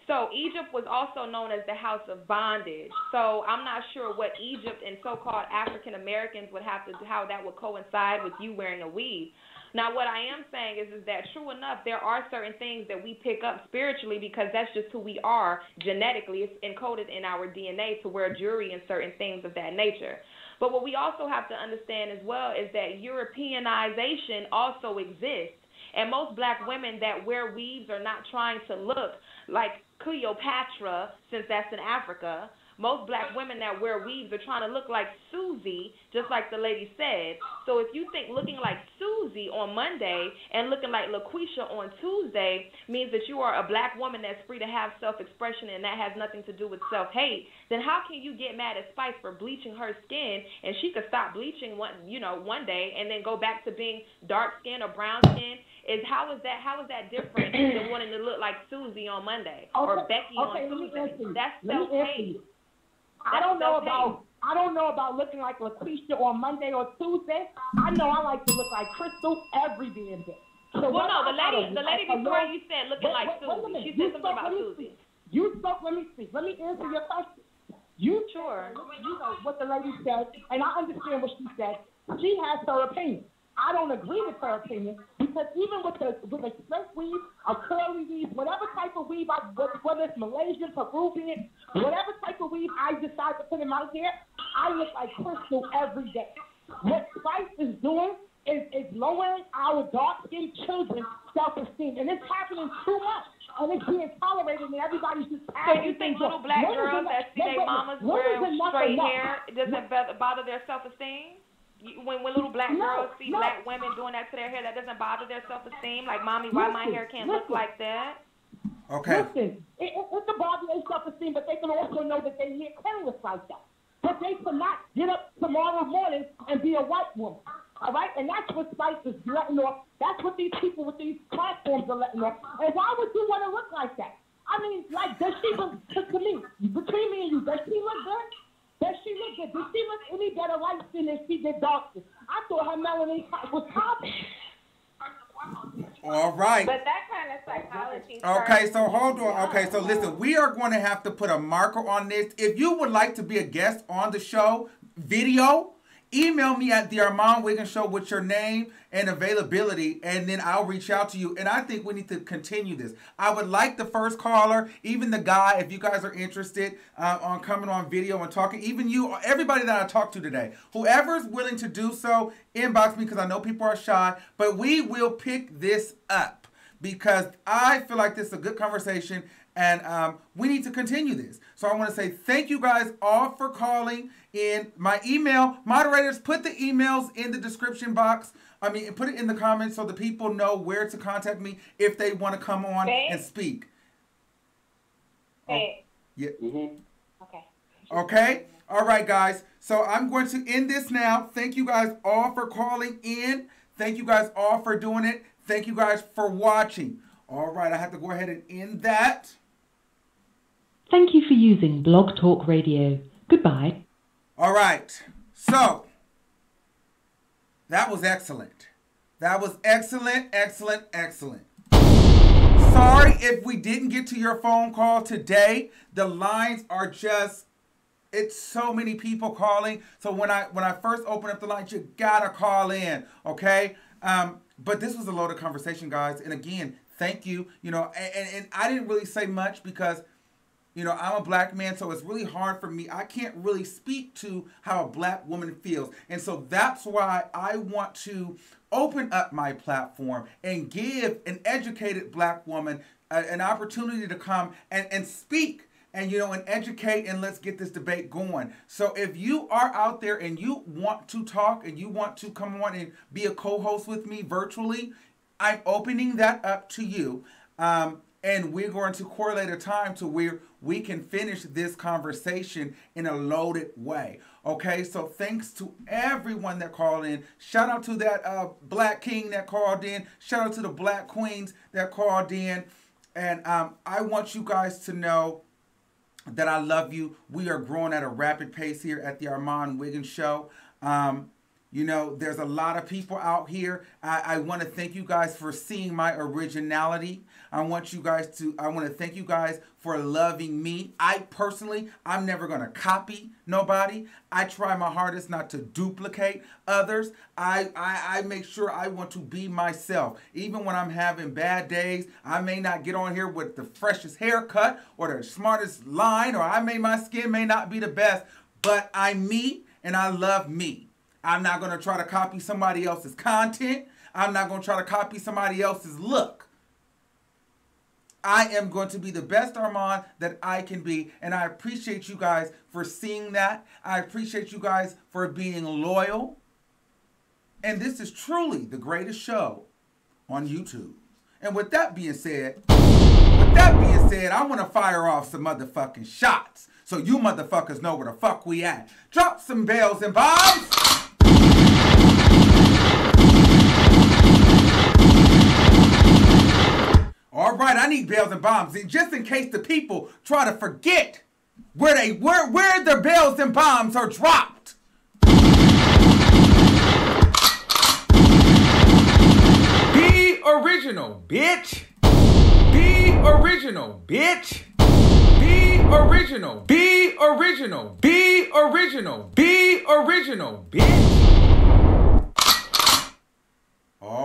So Egypt was also known as the house of bondage. So I'm not sure what Egypt and so-called African Americans would have to do, how that would coincide with you wearing a weave. Now, what I am saying is that true enough, there are certain things that we pick up spiritually because that's just who we are genetically. It's encoded in our DNA to wear jewelry and certain things of that nature. But what we also have to understand as well is that Europeanization also exists. And most black women that wear weaves are not trying to look like Cleopatra, since that's in Africa. Most black women that wear weaves are trying to look like Susie, just like the lady said. So if you think looking like Susie on Monday and looking like LaQuisha on Tuesday means that you are a black woman that's free to have self-expression and that has nothing to do with self-hate, then how can you get mad at Spice for bleaching her skin and she could stop bleaching one day and then go back to being dark skin or brown skin? How is that different than wanting to look like Susie on Monday or Becky on Tuesday? That's self-hate. I don't know about looking like LaQuisha on Monday or Tuesday. I know I like to look like Crystal every damn day. So well, no, the lady before you said looking like Susie. She said something about Susie. You spoke. Let me see. Let me answer your question. You know what the lady said, and I understand what she said. She has her opinion. I don't agree with her opinion because even with a straight weave, a curly weave, whatever type of weave, whether it's Malaysian, Peruvian, whatever type of weave I decide to put in my hair, I look like crystal every day. What Spice is doing is lowering our dark-skinned children's self-esteem, and it's happening too much. And it's being tolerated, and everybody's just. So you think little black girls that see their mamas wearing straight hair doesn't bother their self-esteem? When little black girls see black women doing that to their hair, that doesn't bother their self-esteem? Like, mommy, why my hair can't look like that? Okay. Listen, it can bother their self-esteem, but they can also know that their hair can look like that. But they cannot get up tomorrow morning and be a white woman. All right? And that's what Spice is letting off. That's what these people with these platforms are letting off. And why would you want to look like that? I mean, like, does she look, to me, between me and you, does she look good? Does she look good? Does she look any better light skin than she did dark skin? I thought her melanin was popping. All right. But that kind of psychology. Okay, so hold on. Okay, so listen, we are going to have to put a marker on this. If you would like to be a guest on the show, video, email me at thearmonwigginsshow with your name and availability, and then I'll reach out to you. And I think we need to continue this. I would like the first caller, even the guy, if you guys are interested on coming on video and talking, even you, everybody that I talked to today, whoever's willing to do so, inbox me because I know people are shy, but we will pick this up because I feel like this is a good conversation and we need to continue this. So I want to say thank you guys all for calling in. My email, moderators, put the emails in the description box. I mean, put it in the comments so the people know where to contact me if they want to come on and speak. Hey. Yeah. Okay. Okay. All right, guys. So I'm going to end this now. Thank you guys all for calling in. Thank you guys all for doing it. Thank you guys for watching. All right, I have to go ahead and end that. Thank you for using Blog Talk Radio. Goodbye. All right. So, that was excellent. That was excellent, excellent, excellent. Sorry if we didn't get to your phone call today. The lines are just, it's so many people calling. So when I first open up the lines, you gotta call in, okay? But this was a loaded conversation, guys. And again, thank you. You know, and I didn't really say much because, you know, I'm a black man, so it's really hard for me. I can't really speak to how a black woman feels. And so that's why I want to open up my platform and give an educated black woman an opportunity to come and speak and, you know, and educate, and let's get this debate going. So if you are out there and you want to talk and you want to come on and be a co-host with me virtually, I'm opening that up to you. And we're going to correlate a time to where we can finish this conversation in a loaded way. Okay, so thanks to everyone that called in. Shout out to that black king that called in. Shout out to the black queens that called in. And I want you guys to know that I love you. We are growing at a rapid pace here at the Armand Wiggins Show. You know, there's a lot of people out here. I want to thank you guys for seeing my originality. I want to thank you guys for loving me. I'm never going to copy nobody. I try my hardest not to duplicate others. I make sure I want to be myself. Even when I'm having bad days, I may not get on here with the freshest haircut or the smartest line, or my skin may not be the best, but I'm me and I love me. I'm not going to try to copy somebody else's content. I'm not going to try to copy somebody else's look. I am going to be the best Armand that I can be, and I appreciate you guys for seeing that. I appreciate you guys for being loyal. And this is truly the greatest show on YouTube. And with that being said, I want to fire off some motherfucking shots so you motherfuckers know where the fuck we at. Drop some bells and bombs. All right, I need bells and bombs, just in case the people try to forget where their bells and bombs are dropped. Be original, bitch. Be original, bitch. Be original. Be original. Be original. Be original, bitch.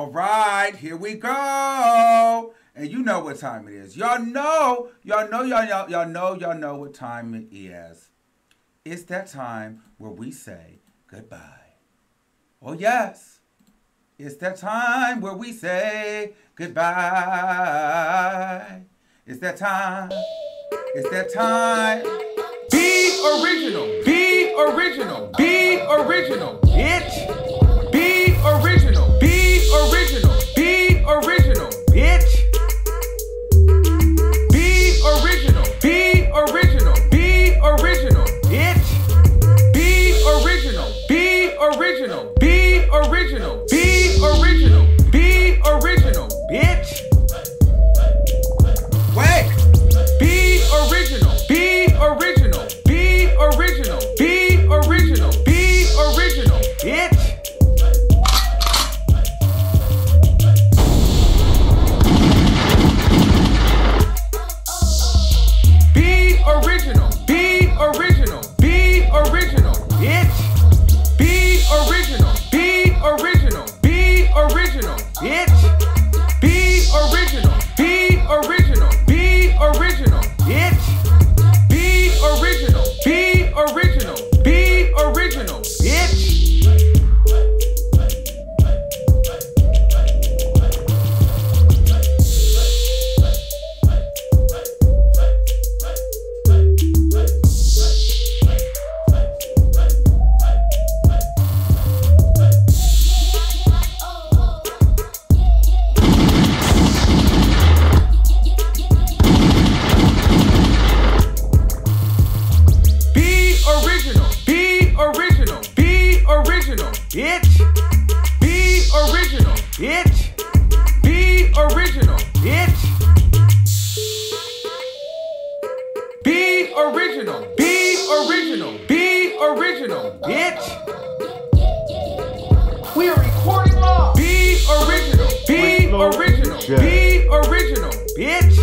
All right, here we go. And you know what time it is. Y'all know what time it is. It's that time where we say goodbye. Oh, yes. It's that time where we say goodbye. It's that time. It's that time. Be original. Be original. Be original, bitch. Be original. Be original. Be original, bitch. Be original. Be original. Be original, bitch. Be original. Be original. Be original. Be original. Be original, bitch. Wait. Be original. Be original. Be original. Be original. Be original, bitch. Be original. Be original. Be original, bitch. Be original. Be original. Be original, bitch. Be original. Be original. Be original, bitch. Be original. Be original. Be original, bitch. Be original. Be original. Be original, bitch. Be original, bitch. Be original, bitch. Be original. Be original. Be original, bitch. We are recording live. Be original. Be original. Be original, bitch.